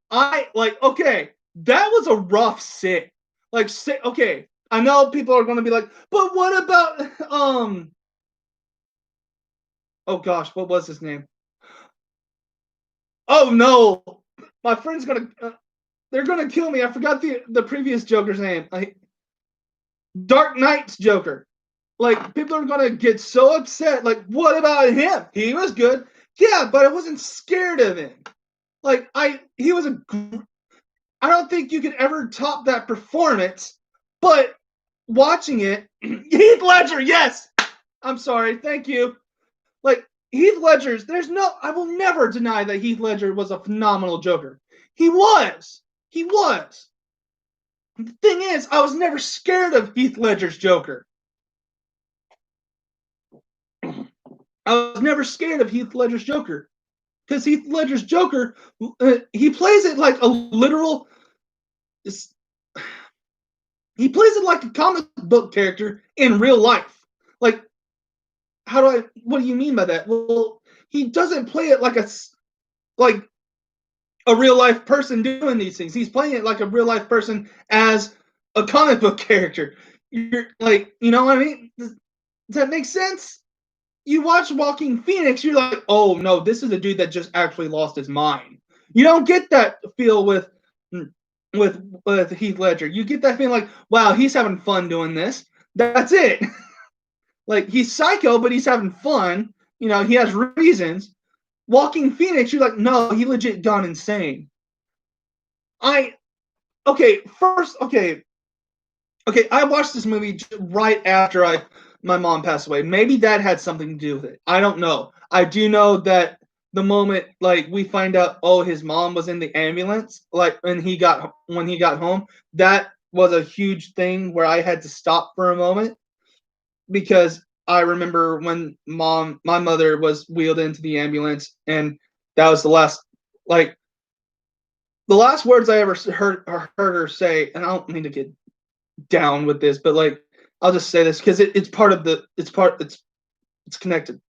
Okay, that was a rough sit. Okay, I know people are going to be like, but what about oh gosh, what was his name? Oh no, my friend's gonna they're gonna kill me. I forgot the previous Joker's name. Dark Knight's Joker. Like, people are gonna get so upset. Like, what about him? He was good. Yeah, but I wasn't scared of him. Like, he was I don't think you could ever top that performance. But watching it, Heath Ledger, yes. I'm sorry, thank you. Like, Heath Ledger's, I will never deny that Heath Ledger was a phenomenal Joker. He was. He was. The thing is, I was never scared of Heath Ledger's Joker. I was never scared of Heath Ledger's Joker. Because Heath Ledger's Joker, he plays it like a literal. He plays it like a comic book character in real life. Like, what do you mean by that? Well, he doesn't play it like a real life person doing these things. He's playing it like a real life person as a comic book character. You're like, you know what I mean? Does that make sense? You watch Joaquin Phoenix, you're like, oh no, this is a dude that just actually lost his mind. You don't get that feel with Heath Ledger. You get that feeling like, wow, he's having fun doing this. That's it. Like, he's psycho, but he's having fun. You know, he has reasons. Joaquin Phoenix, you're like, no, he legit gone insane. I watched this movie right after my mom passed away. Maybe that had something to do with it. I don't know. I do know that the moment, like, we find out, oh, his mom was in the ambulance, like, when he got home, that was a huge thing where I had to stop for a moment, because I remember when my mother was wheeled into the ambulance, and that was the last words I ever heard her say. And I don't mean to get down with this, but like, I'll just say this because it's connected.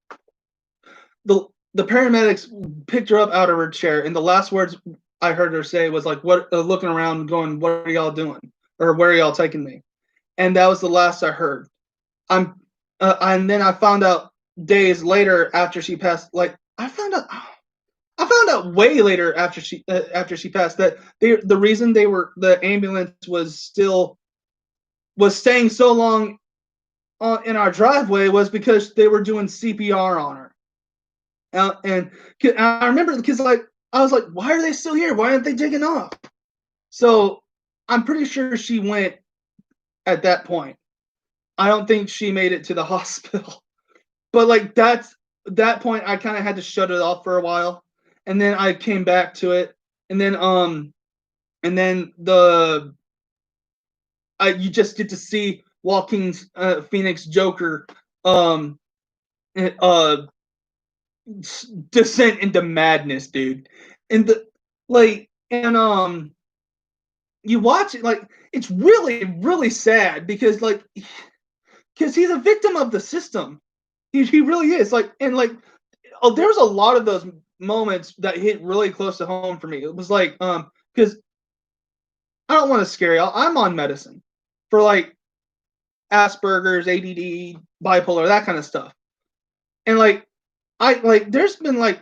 The paramedics picked her up out of her chair, and the last words I heard her say was like, "What?" Looking around, going, "What are y'all doing? Or where are y'all taking me?" And that was the last I heard. And then I found out days later after she passed. Like, I found out way later after she passed that the reason the ambulance was staying so long in our driveway was because they were doing CPR on her. And I remember, because I was like, why are they still here? Why aren't they taking off? So I'm pretty sure she went at that point. I don't think she made it to the hospital. But like, that point, I kind of had to shut it off for a while, and then I came back to it, and then you just get to see Joaquin Phoenix Joker descent into madness, dude. And you watch it, like, it's really, really sad, because he's a victim of the system. He really is. Like, and like, there's a lot of those moments that hit really close to home for me. It was like, because I don't want to scare y'all. I'm on medicine for like Asperger's, ADD, bipolar, that kind of stuff. And there's been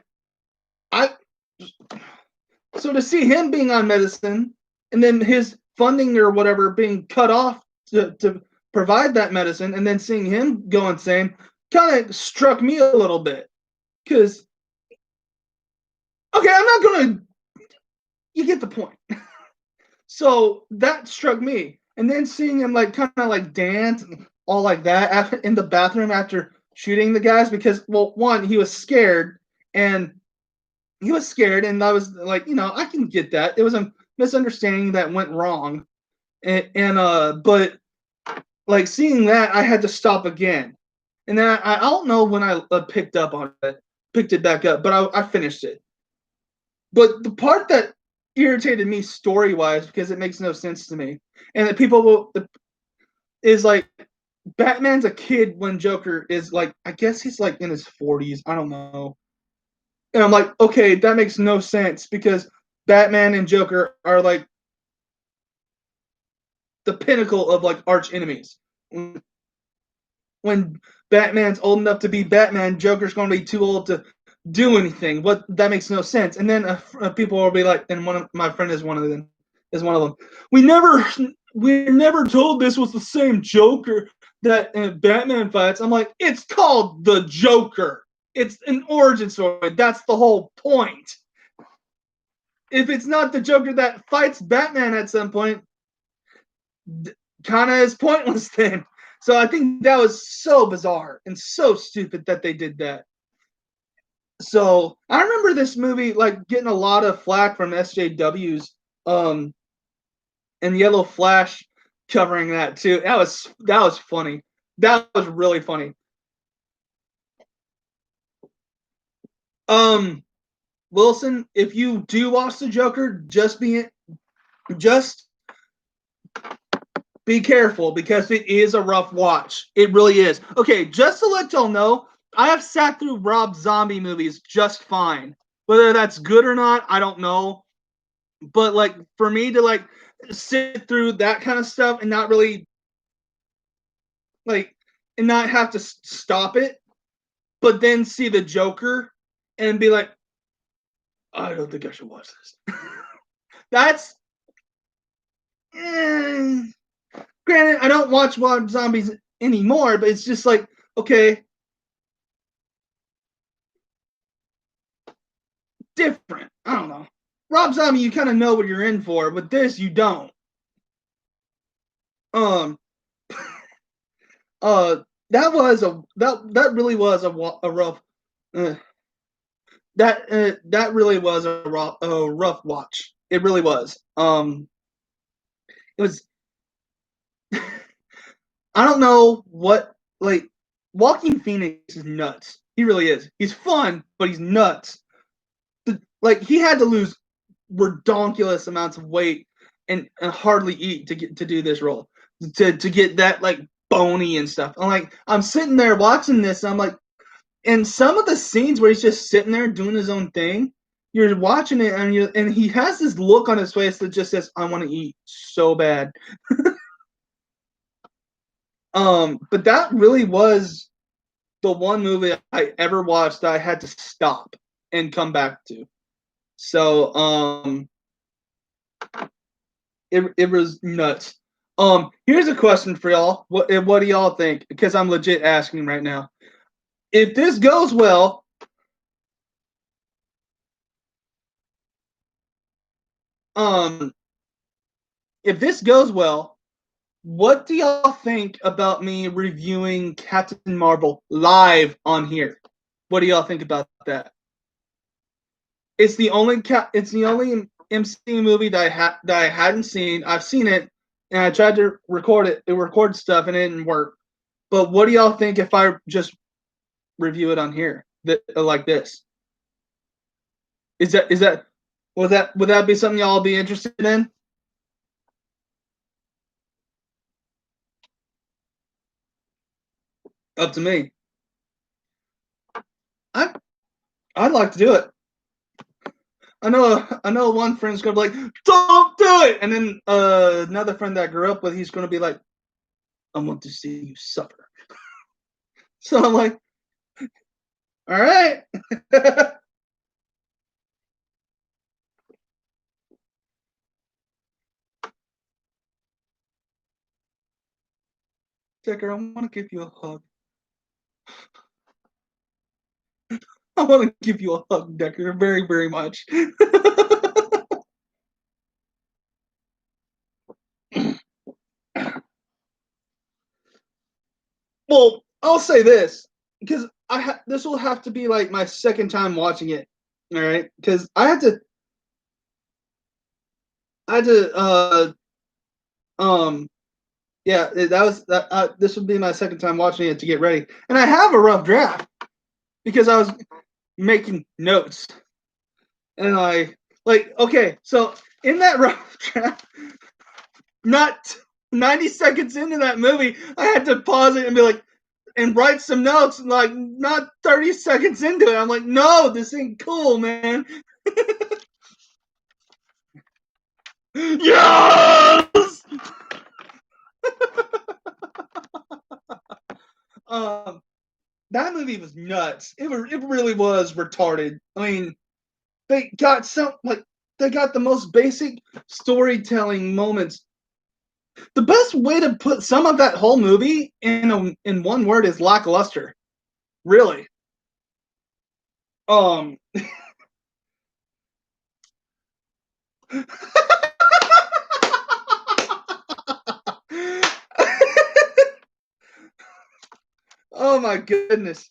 so to see him being on medicine, and then his funding or whatever being cut off to provide that medicine, and then seeing him go insane, kind of struck me a little bit. Because, okay, I'm not gonna. You get the point. So that struck me, and then seeing him kind of dance all like that in the bathroom after shooting the guys, because, well, one, he was scared, and he was scared, and I was like, I can get that. It was a misunderstanding that went wrong, and but like seeing that, I had to stop again, and then I don't know when I picked it back up, but I finished it. But the part that irritated me story wise, because it makes no sense to me, and that people will is like Batman's a kid when Joker is like, I guess he's like in his 40s. I don't know. And I'm like, okay, that makes no sense because Batman and Joker are like the pinnacle of like arch enemies. When Batman's old enough to be Batman, Joker's going to be too old to do anything. What that makes no sense. And then people will be like, and one of my friend is one of them. We never told this was the same Joker that Batman fights. I'm like, it's called the Joker. It's an origin story. That's the whole point. If it's not the Joker that fights Batman at some point, kind of is pointless then. So I think that was so bizarre and so stupid that they did that. So I remember this movie like getting a lot of flack from SJWs and Yellow Flash covering that too. That was funny. That was really funny. Wilson, if you do watch the Joker, just be careful because it is a rough watch. It really is. Okay, just to let y'all know, I have sat through Rob Zombie movies just fine. Whether that's good or not, I don't know. But like for me to like sit through that kind of stuff and not really like and not have to stop it, but then see the Joker and be like, I don't think I should watch this. That's granted, I don't watch Rob Zombies anymore, but it's just like, okay, different. I don't know. Rob Zombie, you kind of know what you're in for, but this you don't. That really was a rough that really was a rough watch. It really was. It was. I don't know what like. Walking Phoenix is nuts. He really is. He's fun, but he's nuts. Like he had to lose redonkulous amounts of weight and hardly eat to do this role to get that like bony and stuff. I'm sitting there watching this and I'm like, and some of the scenes where he's just sitting there doing his own thing, you're watching it and he has this look on his face that just says, I want to eat so bad. But that really was the one movie I ever watched that I had to stop and come back to. So it was nuts. Here's a question for y'all. What do y'all think? Because I'm legit asking right now. If this goes well, if this goes well, what do y'all think about me reviewing Captain Marvel live on here? What do y'all think about that? It's the only MCU movie that I hadn't seen. I've seen it, and I tried to record it. It recorded stuff, and it didn't work. But what do y'all think if I just review it on here like this? Is that would that be something y'all be interested in? Up to me. I'd like to do it. I know one friend's gonna be like, don't do it, and then another friend that I grew up with, he's gonna be like, I want to see you suffer. So I'm like, all right. Decker, I want to give you a hug. I want to give you a hug, Decker, very, very much. Well, I'll say this because this will have to be like my second time watching it, All right, because I had to um yeah, that was that. This would be my second time watching it to get ready, and I have a rough draft because I was making notes, and okay, so in that rough draft, not 90 seconds into that movie, I had to pause it and be like, and write some notes. Like, not 30 seconds into it, I'm like, no, this ain't cool, man. Yes. Um, that movie was nuts. It really was retarded. I mean, they got they got the most basic storytelling moments. The best way to put some of that whole movie in one word is lackluster. Really. Um. Oh my goodness.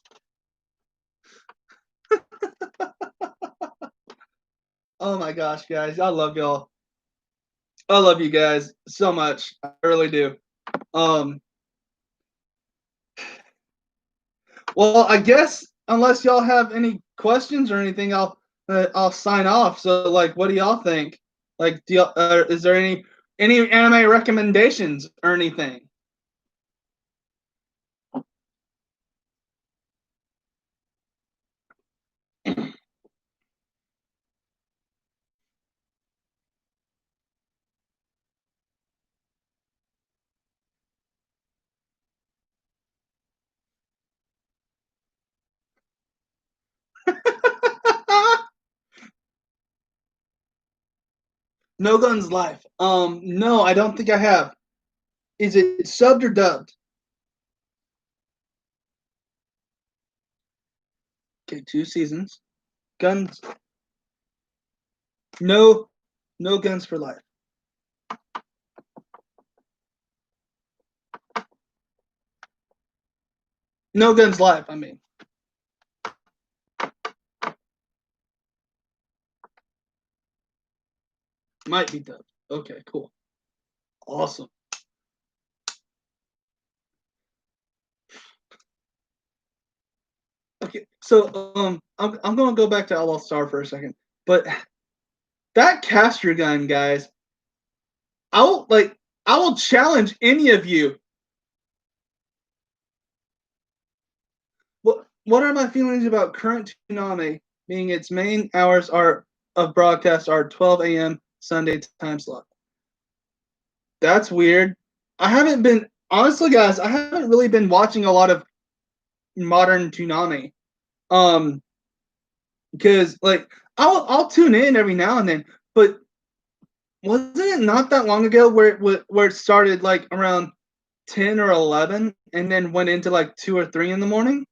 Oh my gosh, guys. I love y'all. I love you guys so much. I really do. Um well, I guess unless y'all have any questions or anything, I'll sign off. So like what do y'all think? Like do y'all, is there any anime recommendations or anything? No Guns Life. No, I don't think I have. Is it subbed or dubbed? Okay, 2 seasons. Guns. No, no Guns for Life. No Guns Life. I mean, might be dubbed. Okay, cool, awesome. Okay, so I'm gonna go back to Outlaw Star for a second, but that caster gun, guys, I will challenge any of you. What are my feelings about current Toonami being its main hours are of broadcast are 12 a.m. Sunday time slot? That's weird. I haven't been honestly, guys. I haven't really been watching a lot of modern Toonami. Um, because like I'll tune in every now and then, but wasn't it not that long ago where it started like around 10 or 11 and then went into like 2 or 3 in the morning?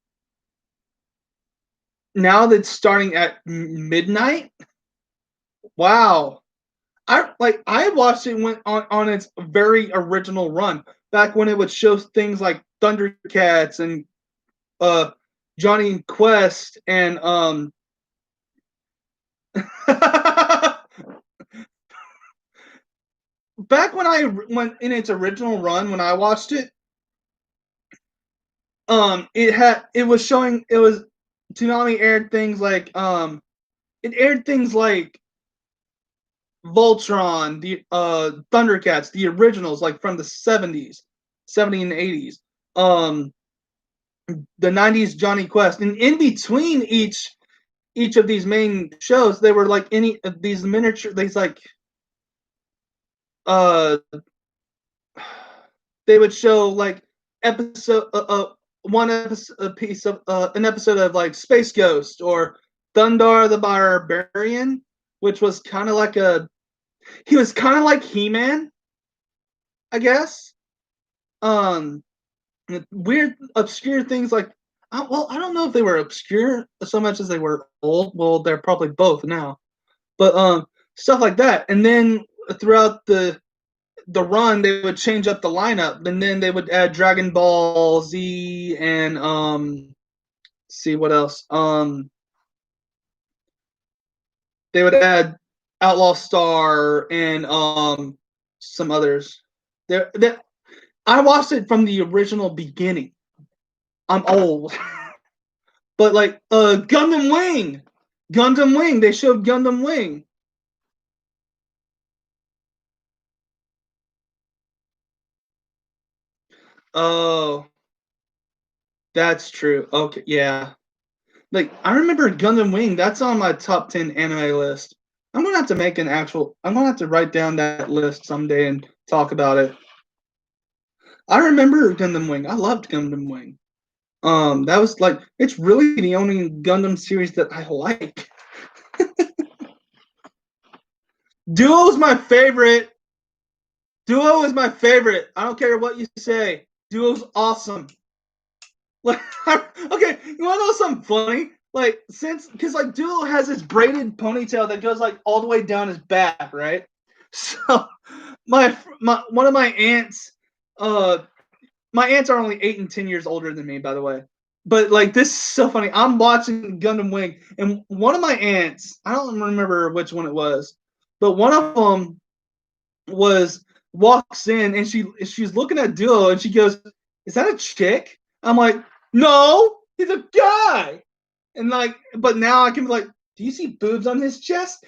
Now that's starting at midnight. Wow. I watched it went on its very original run back when it would show things like Thundercats and uh Johnny Quest and back when I went in its original run when I watched it, it was showing it was Toonami aired things like it aired things like Voltron, the Thundercats, the originals like from the 70s, 70 and 80s. Um the 90s Johnny Quest. And in between each of these main shows, they were like any of these miniature these like uh they would show like episode one episode a piece of an episode of like Space Ghost or Thundar the Barbarian, which was kind of like a he was kind of like He-Man, I guess. Um, weird obscure things like well, I don't know if they were obscure so much as they were old. Well, they're probably both now, but stuff like that. And then throughout the run, they would change up the lineup, and then they would add Dragon Ball Z and see what else. They would add Outlaw Star and some others. They I watched it from the original beginning. I'm old. But like Gundam Wing. Gundam Wing, they showed Gundam Wing. Oh, that's true. Okay, yeah. Like I remember Gundam Wing, that's on my top 10 anime list. I'm gonna have to write down that list someday and talk about it. I remember Gundam Wing. I loved Gundam Wing. That was like it's really the only Gundam series that I like. Duo's my favorite. Duo is my favorite. I don't care what you say. Duo's awesome. Like, okay, you want to know something funny? Like, because like Duo has this braided ponytail that goes like all the way down his back, right? So, my one of uh, my aunts are only 8 and 10 years older than me, by the way. But like, this is so funny. I'm watching Gundam Wing, and one of my aunts, I don't remember which one it was, but one of them was walks in and she's looking at Duo and she goes, "Is that a chick?" I'm like, "No, he's a guy." And like, but now I can be like, "Do you see boobs on his chest?"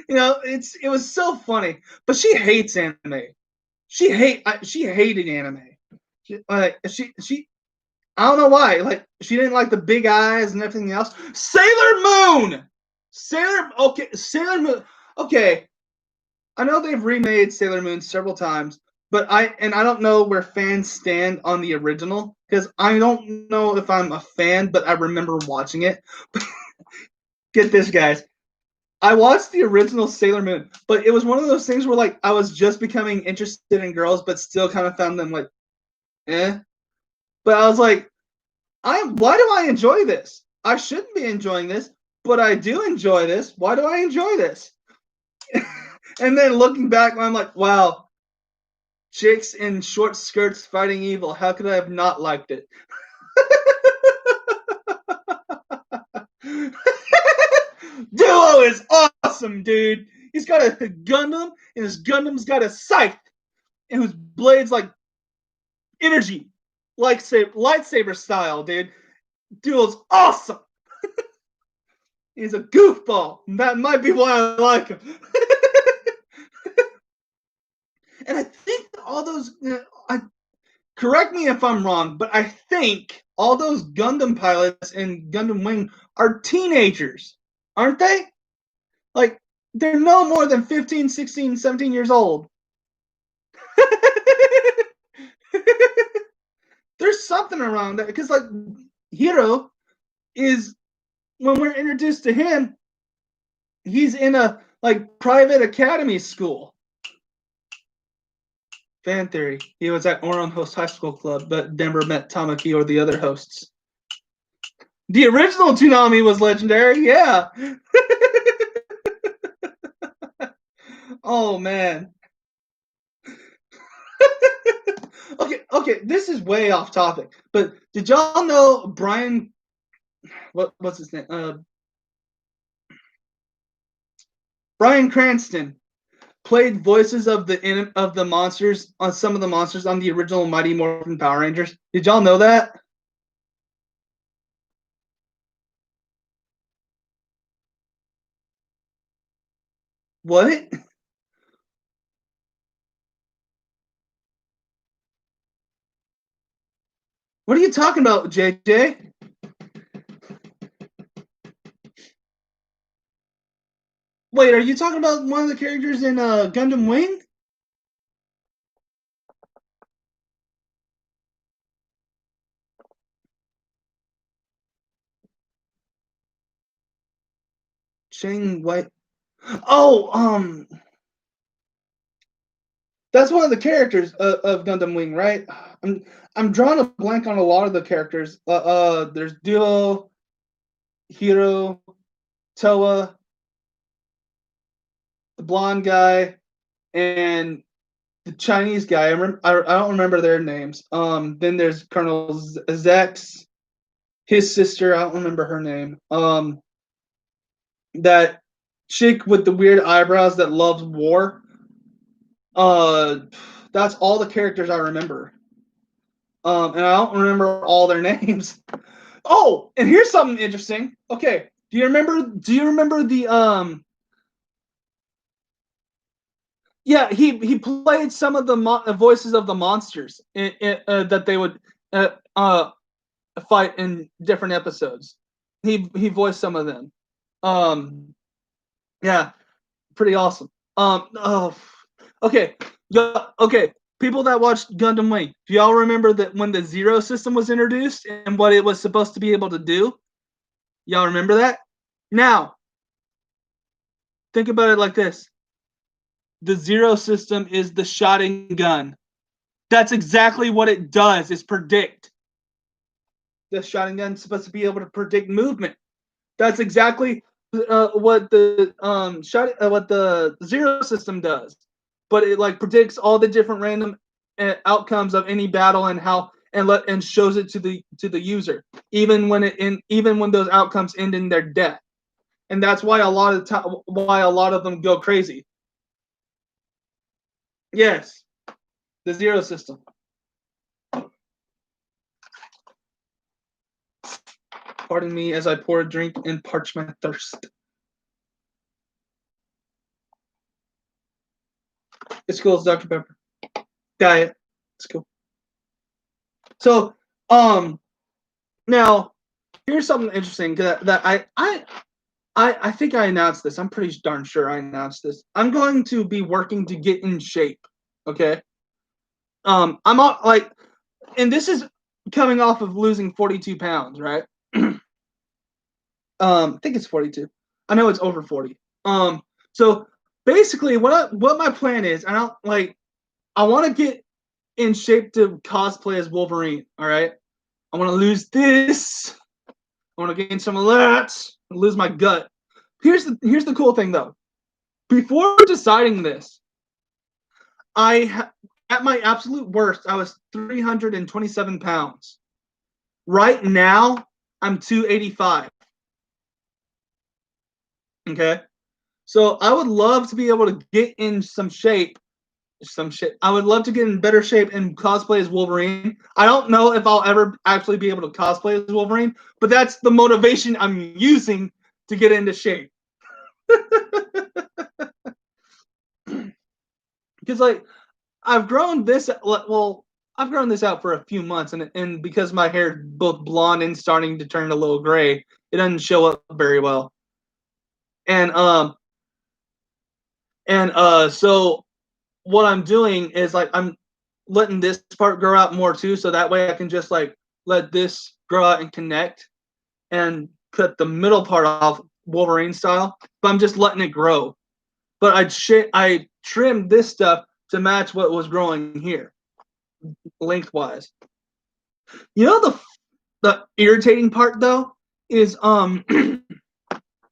You know, it was so funny. But she hates anime. She hated anime. She I don't know why. Like she didn't like the big eyes and everything else. Sailor Moon. Sailor Moon. Okay, I know they've remade Sailor Moon several times, but I don't know where fans stand on the original because I don't know if I'm a fan, but I remember watching it. Get this, guys. I watched the original Sailor Moon, but it was one of those things where like I was just becoming interested in girls, but still kind of found them like, eh. But I was like, why do I enjoy this? I shouldn't be enjoying this, but I do enjoy this. Why do I enjoy this? And then looking back, I'm like, wow, chicks in short skirts fighting evil. How could I have not liked it? Duo is awesome, dude. He's got a Gundam, and his Gundam's got a scythe, and whose blades like energy, lightsaber style, dude. Duo's awesome. He's a goofball. That might be why I like him. And I think all those, correct me if I'm wrong, but I think all those Gundam pilots in Gundam Wing are teenagers, aren't they? Like, they're no more than 15, 16, 17 years old. There's something around that because, like, Hiro is when we're introduced to him, he's in a like private academy school. Fan theory. He was at Oron Host High School Club, but never met Tamaki or the other hosts. The original Toonami was legendary, yeah. Oh man. Okay, this is way off topic. But did y'all know Brian what's his name? Brian Cranston played voices of the monsters on some of the monsters on the original Mighty Morphin Power Rangers. Did y'all know that? What? What are you talking about, JJ? Wait, are you talking about one of the characters in Gundam Wing? Chang White. Oh, that's one of the characters of Gundam Wing, right? I'm drawing a blank on a lot of the characters. There's Duo, Hiro, Toa, the blonde guy, and the Chinese guy. I don't remember their names. Then there's Colonel Zex. his sister. I don't remember her name. That chick with the weird eyebrows that loves war. Uh, that's all the characters I remember. And I don't remember all their names. Oh, and here's something interesting. Okay, do you remember the Yeah, he played some of the voices of the monsters that they would uh, uh, fight in different episodes. He voiced some of them. Um, yeah, pretty awesome. Oh, okay, okay. People that watched Gundam Wing, do y'all remember that when the Zero system was introduced and what it was supposed to be able to do? Y'all remember that? Now, think about it like this: the Zero system is the shotting gun. That's exactly what it does. Is predict. The shotting gun is supposed to be able to predict movement. That's exactly what the what the Zero system does. But it like predicts all the different random outcomes of any battle and how and shows it to the user, even when those outcomes end in their death. And that's why a lot of them go crazy. Yes, the Zero system. Pardon me as I pour a drink and parch my thirst. It's cool. It's Dr. Pepper. Diet. It's cool. So, now here's something interesting that I think I announced this. I'm pretty darn sure I announced this. I'm going to be working to get in shape. Okay. I'm not like, and this is coming off of losing 42 pounds, right? I think it's 42. I know it's over 40. So basically, what my plan is, and I want to get in shape to cosplay as Wolverine. All right. I want to lose this. I want to gain some of that. Lose my gut. Here's the cool thing though. Before deciding this, at my absolute worst, I was 327 pounds. Right now, I'm 285. Okay. So I would love to be able to get in some shape. I would love to get in better shape and cosplay as Wolverine. I don't know if I'll ever actually be able to cosplay as Wolverine, but that's the motivation I'm using to get into shape. Because like I've grown this out for a few months, and because my hair is both blonde and starting to turn a little gray, it doesn't show up very well. And so what I'm doing is like I'm letting this part grow out more too, so that way I can just like let this grow out and connect and cut the middle part off Wolverine style. But I'm just letting it grow. But I trimmed this stuff to match what was growing here lengthwise. You know the irritating part though is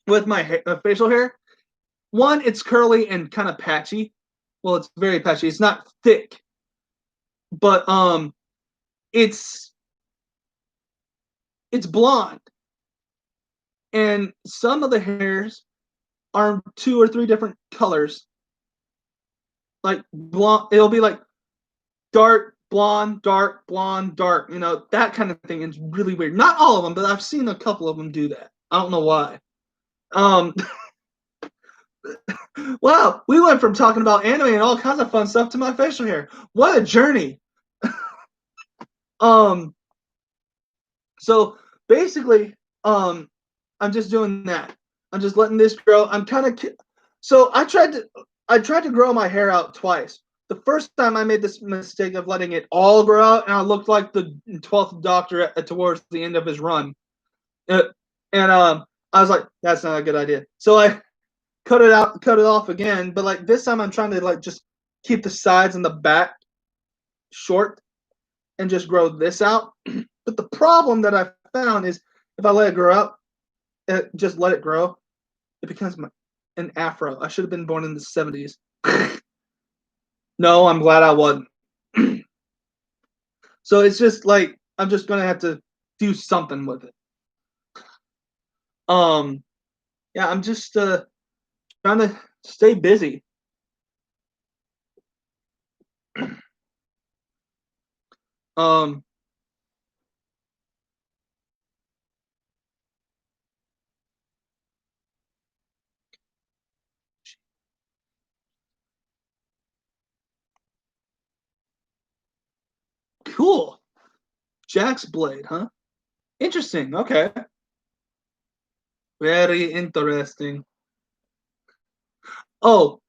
with my facial hair. One, it's curly and kind of patchy. Well, it's very patchy. It's not thick, but it's blonde, and some of the hairs are 2 or 3 different colors. Like blonde, it'll be like dark blonde, dark blonde, dark. You know, that kind of thing. It's really weird. Not all of them, but I've seen a couple of them do that. I don't know why. Um, wow, we went from talking about anime and all kinds of fun stuff to my facial hair. What a journey! Um, so basically, I'm just doing that. I'm just letting this grow. I'm kind of so I tried to grow my hair out twice. The first time I made this mistake of letting it all grow out, and I looked like the 12th Doctor towards the end of his run. And I was like, that's not a good idea. So I cut it off again. But like this time, I'm trying to like just keep the sides and the back short and just grow this out. But the problem that I found is if I let it grow out, just let it grow, it becomes an afro. I should have been born in the 70s. No, I'm glad I wasn't. So it's just like I'm just gonna have to do something with it. Yeah, I'm just trying to stay busy. Um, cool. Jack's Blade, huh? Interesting. Okay. Very interesting. Oh,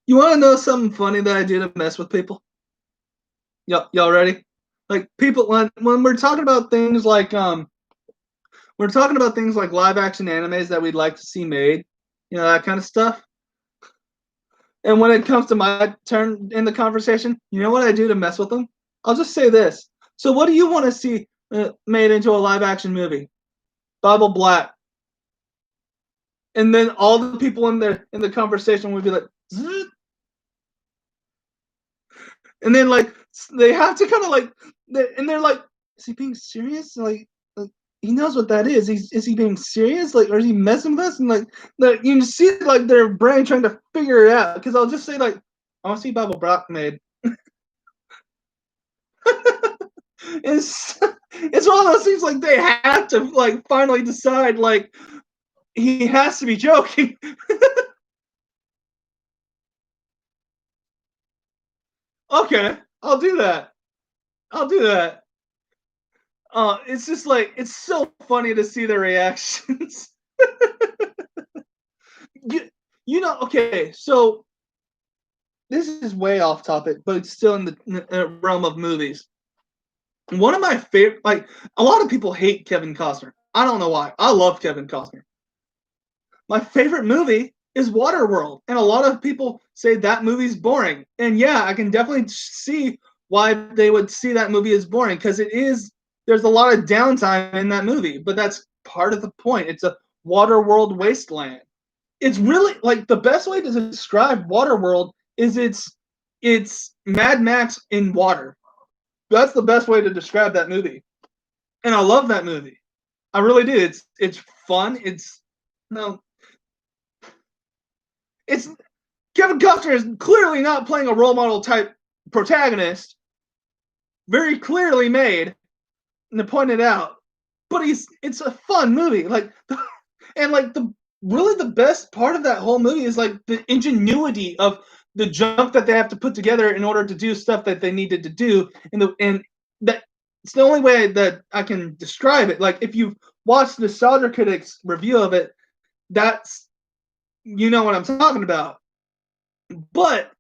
you want to know something funny that I do to mess with people? Y'all ready? Like people when we're talking about things like we're talking about things like live action animes that we'd like to see made, that kind of stuff. And when it comes to my turn in the conversation, you know what I do to mess with them? I'll just say this. So, what do you want to see made into a live action movie? Bible Black. And then all the people in the conversation would be like, zzz. And then like they have to kind of like, and they're like, is he being serious? Like he knows what that is. Is he being serious? Like, or is he messing with us? And like, you can see like their brain trying to figure it out. Because I'll just say like, I want to see Bible Black made. It's one of those things like they have to like finally decide like he has to be joking. Okay, I'll do that. I'll do that. It's just like it's so funny to see their reactions. you, okay, so this is way off topic, but it's still in the realm of movies. One of my favorite, like a lot of people hate Kevin Costner. I don't know why. I love Kevin Costner. My favorite movie is Waterworld, and a lot of people say that movie's boring. And yeah, I can definitely see why they would see that movie as boring because it is. There's a lot of downtime in that movie, but that's part of the point. It's a Waterworld wasteland. It's really like the best way to describe Waterworld is it's Mad Max in water. That's the best way to describe that movie. And I love that movie. I really do. It's fun. It's no, it's Kevin Costner is clearly not playing a role model type protagonist. Very clearly made and pointed out, but it's a fun movie. Like, and like the really the best part of that whole movie is like the ingenuity of the junk that they have to put together in order to do stuff that they needed to do. And that it's the only way that I can describe it. Like if you've watched the Nostalgia Critics review of it, that's you know what I'm talking about. But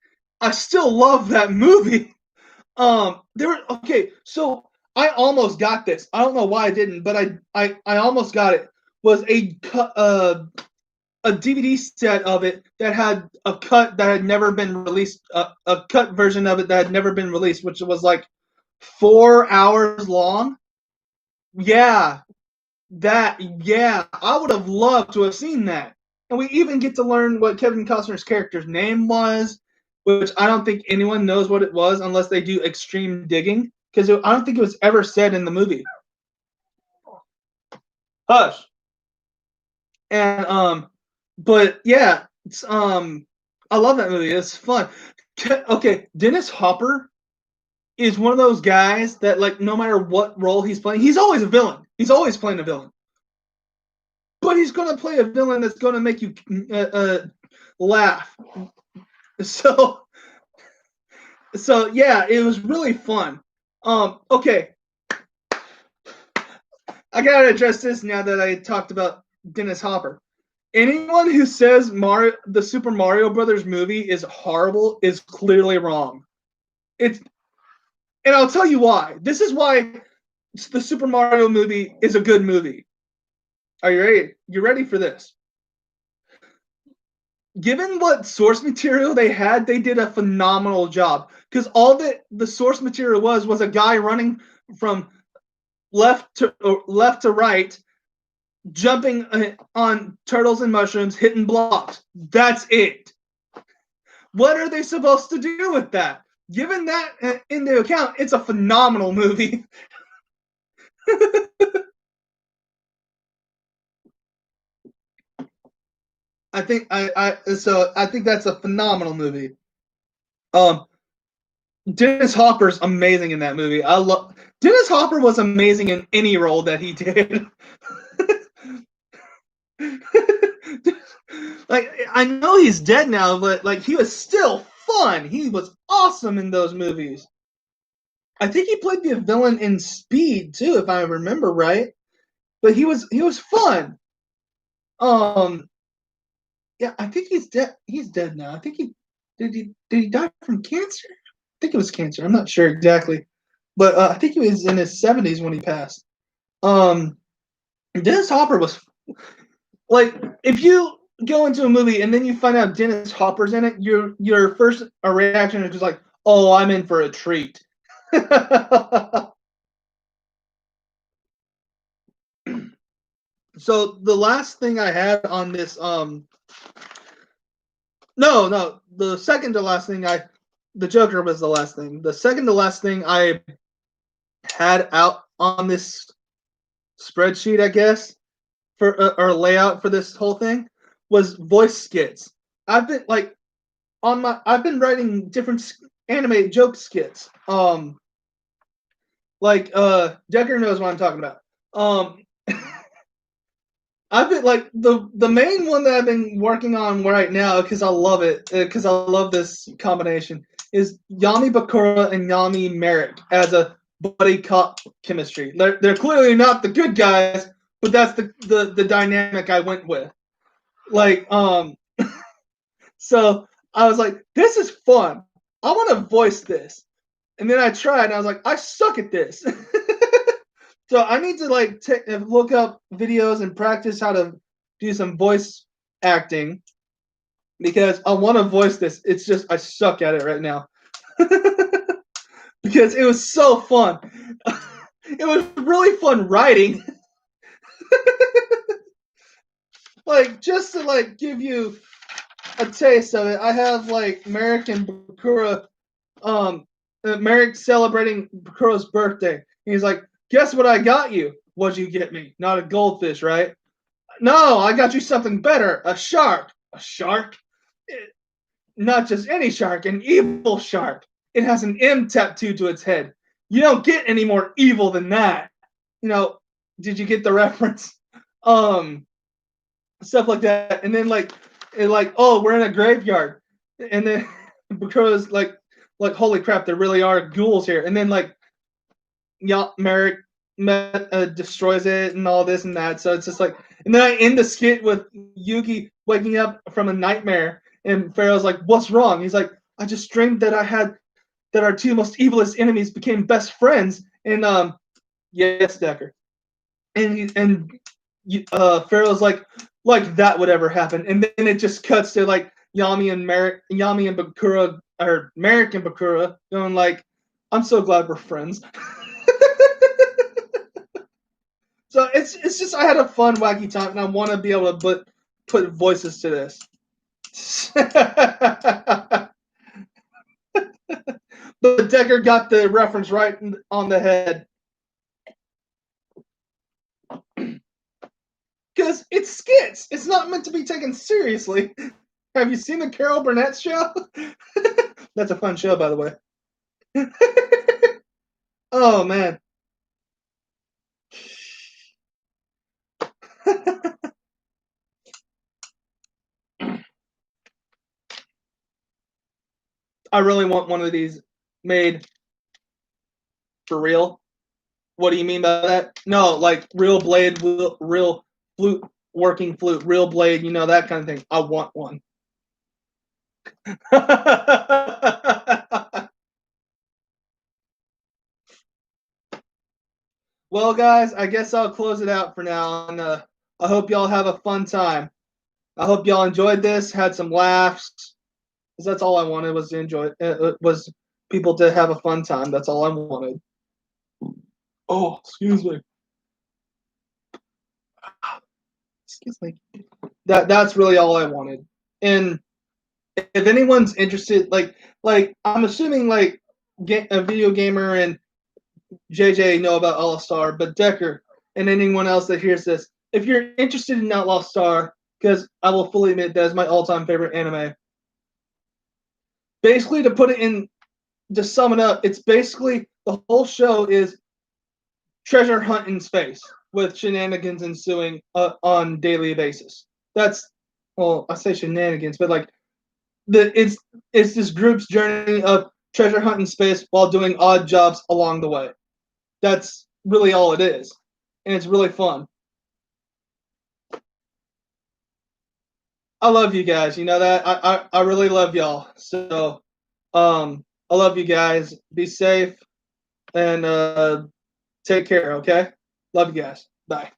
I still love that movie. Okay, so I almost got this. I don't know why I didn't, but I almost got it. Was a DVD set of it that had a cut that had never been released, a cut version of it that had never been released, which was like 4 hours long. Yeah, yeah, I would have loved to have seen that. And we even get to learn what Kevin Costner's character's name was, which I don't think anyone knows what it was unless they do extreme digging, because I don't think it was ever said in the movie. Hush. And but yeah, it's I love that movie. It's fun. Okay, Dennis Hopper is one of those guys that like no matter what role he's playing, he's always a villain. He's always playing a villain. But he's going to play a villain that's going to make you laugh. So, yeah, it was really fun. Okay, I gotta address this now that I talked about Dennis Hopper. Anyone who says the Super Mario Brothers movie is horrible is clearly wrong. It's, and I'll tell you why. This is why the Super Mario movie is a good movie. Are you ready? You ready for this? Given what source material they had, they did a phenomenal job. Because all the source material was a guy running from left to right, jumping on turtles and mushrooms, hitting blocks. That's it. What are they supposed to do with that? Given that into account, it's a phenomenal movie. I think I think that's a phenomenal movie. Um, Dennis Hopper's amazing in that movie. I love Dennis Hopper was amazing in any role that he did. Like I know he's dead now, but like he was still fun. He was awesome in those movies. I think he played the villain in Speed too, if I remember right. But he was fun. Um, yeah, I think he's dead. He's dead now. I think he die from cancer? I think it was cancer. I'm not sure exactly, but I think he was in his 70s when he passed. Um, Dennis Hopper was like, if you go into a movie and then you find out Dennis Hopper's in it, your first reaction is just like, oh, I'm in for a treat. So the last thing I had on this, no, the second to last thing the Joker was the last thing. The second to last thing I had out on this spreadsheet, I guess, for or layout for this whole thing was voice skits. I've been like I've been writing different animated joke skits. Decker knows what I'm talking about. I've been like the main one that I've been working on right now because I love it because I love this combination is Yami Bakura and Yami Merrick as a buddy cop chemistry. They're clearly not the good guys, but that's the dynamic I went with. Like so I was like, this is fun. I want to voice this, and then I tried, and I was like, I suck at this. So I need to like look up videos and practice how to do some voice acting because I want to voice this. It's just I suck at it right now because it was so fun. It was really fun writing. Like just to like give you a taste of it, I have like Merrick and Bakura, Merrick celebrating Bakura's birthday. He's like, guess what I got you? What'd you get me? Not a goldfish, right? No, I got you something better. A shark. A shark? Not just any shark, an evil shark. It has an M tattooed to its head. You don't get any more evil than that. You know, did you get the reference? Um, Stuff like that. And then oh, we're in a graveyard. And then because holy crap, there really are ghouls here. And then yeah, Merrick destroys it and all this and that. So it's just like, and then I end the skit with Yugi waking up from a nightmare, and Pharaoh's like, "What's wrong?" He's like, "I just dreamed that our two most evilest enemies became best friends." And yes, Decker. And Pharaoh's like that would ever happen, and then it just cuts to like Yami and Bakura, or Merrick and Bakura going like, "I'm so glad we're friends." So it's just I had a fun wacky time, and I want to be able to put voices to this. But Decker got the reference right on the head. Because it's skits. It's not meant to be taken seriously. Have you seen the Carol Burnett show? That's a fun show, by the way. Oh man. I really want one of these made for real. What do you mean by that? No, like real blade, real flute, working flute, real blade, that kind of thing. I want one. Well, guys, I guess I'll close it out for now. And I hope y'all have a fun time. I hope y'all enjoyed this, had some laughs. Because that's all I wanted was to enjoy it. Was people to have a fun time. That's all I wanted. Oh, excuse me. Excuse me. That's really all I wanted. And if anyone's interested, like I'm assuming like a video gamer and JJ know about All Star, but Decker and anyone else that hears this, if you're interested in Outlaw Star, because I will fully admit that is my all-time favorite anime. Basically, to put it in, to sum it up, it's basically the whole show is treasure hunt in space with shenanigans ensuing on daily basis. That's, well, I say shenanigans, but like it's this group's journey of treasure hunt in space while doing odd jobs along the way. That's really all it is, and it's really fun. I love you guys. You know that I really love y'all. So I love you guys. Be safe and take care. Okay. Love you guys. Bye.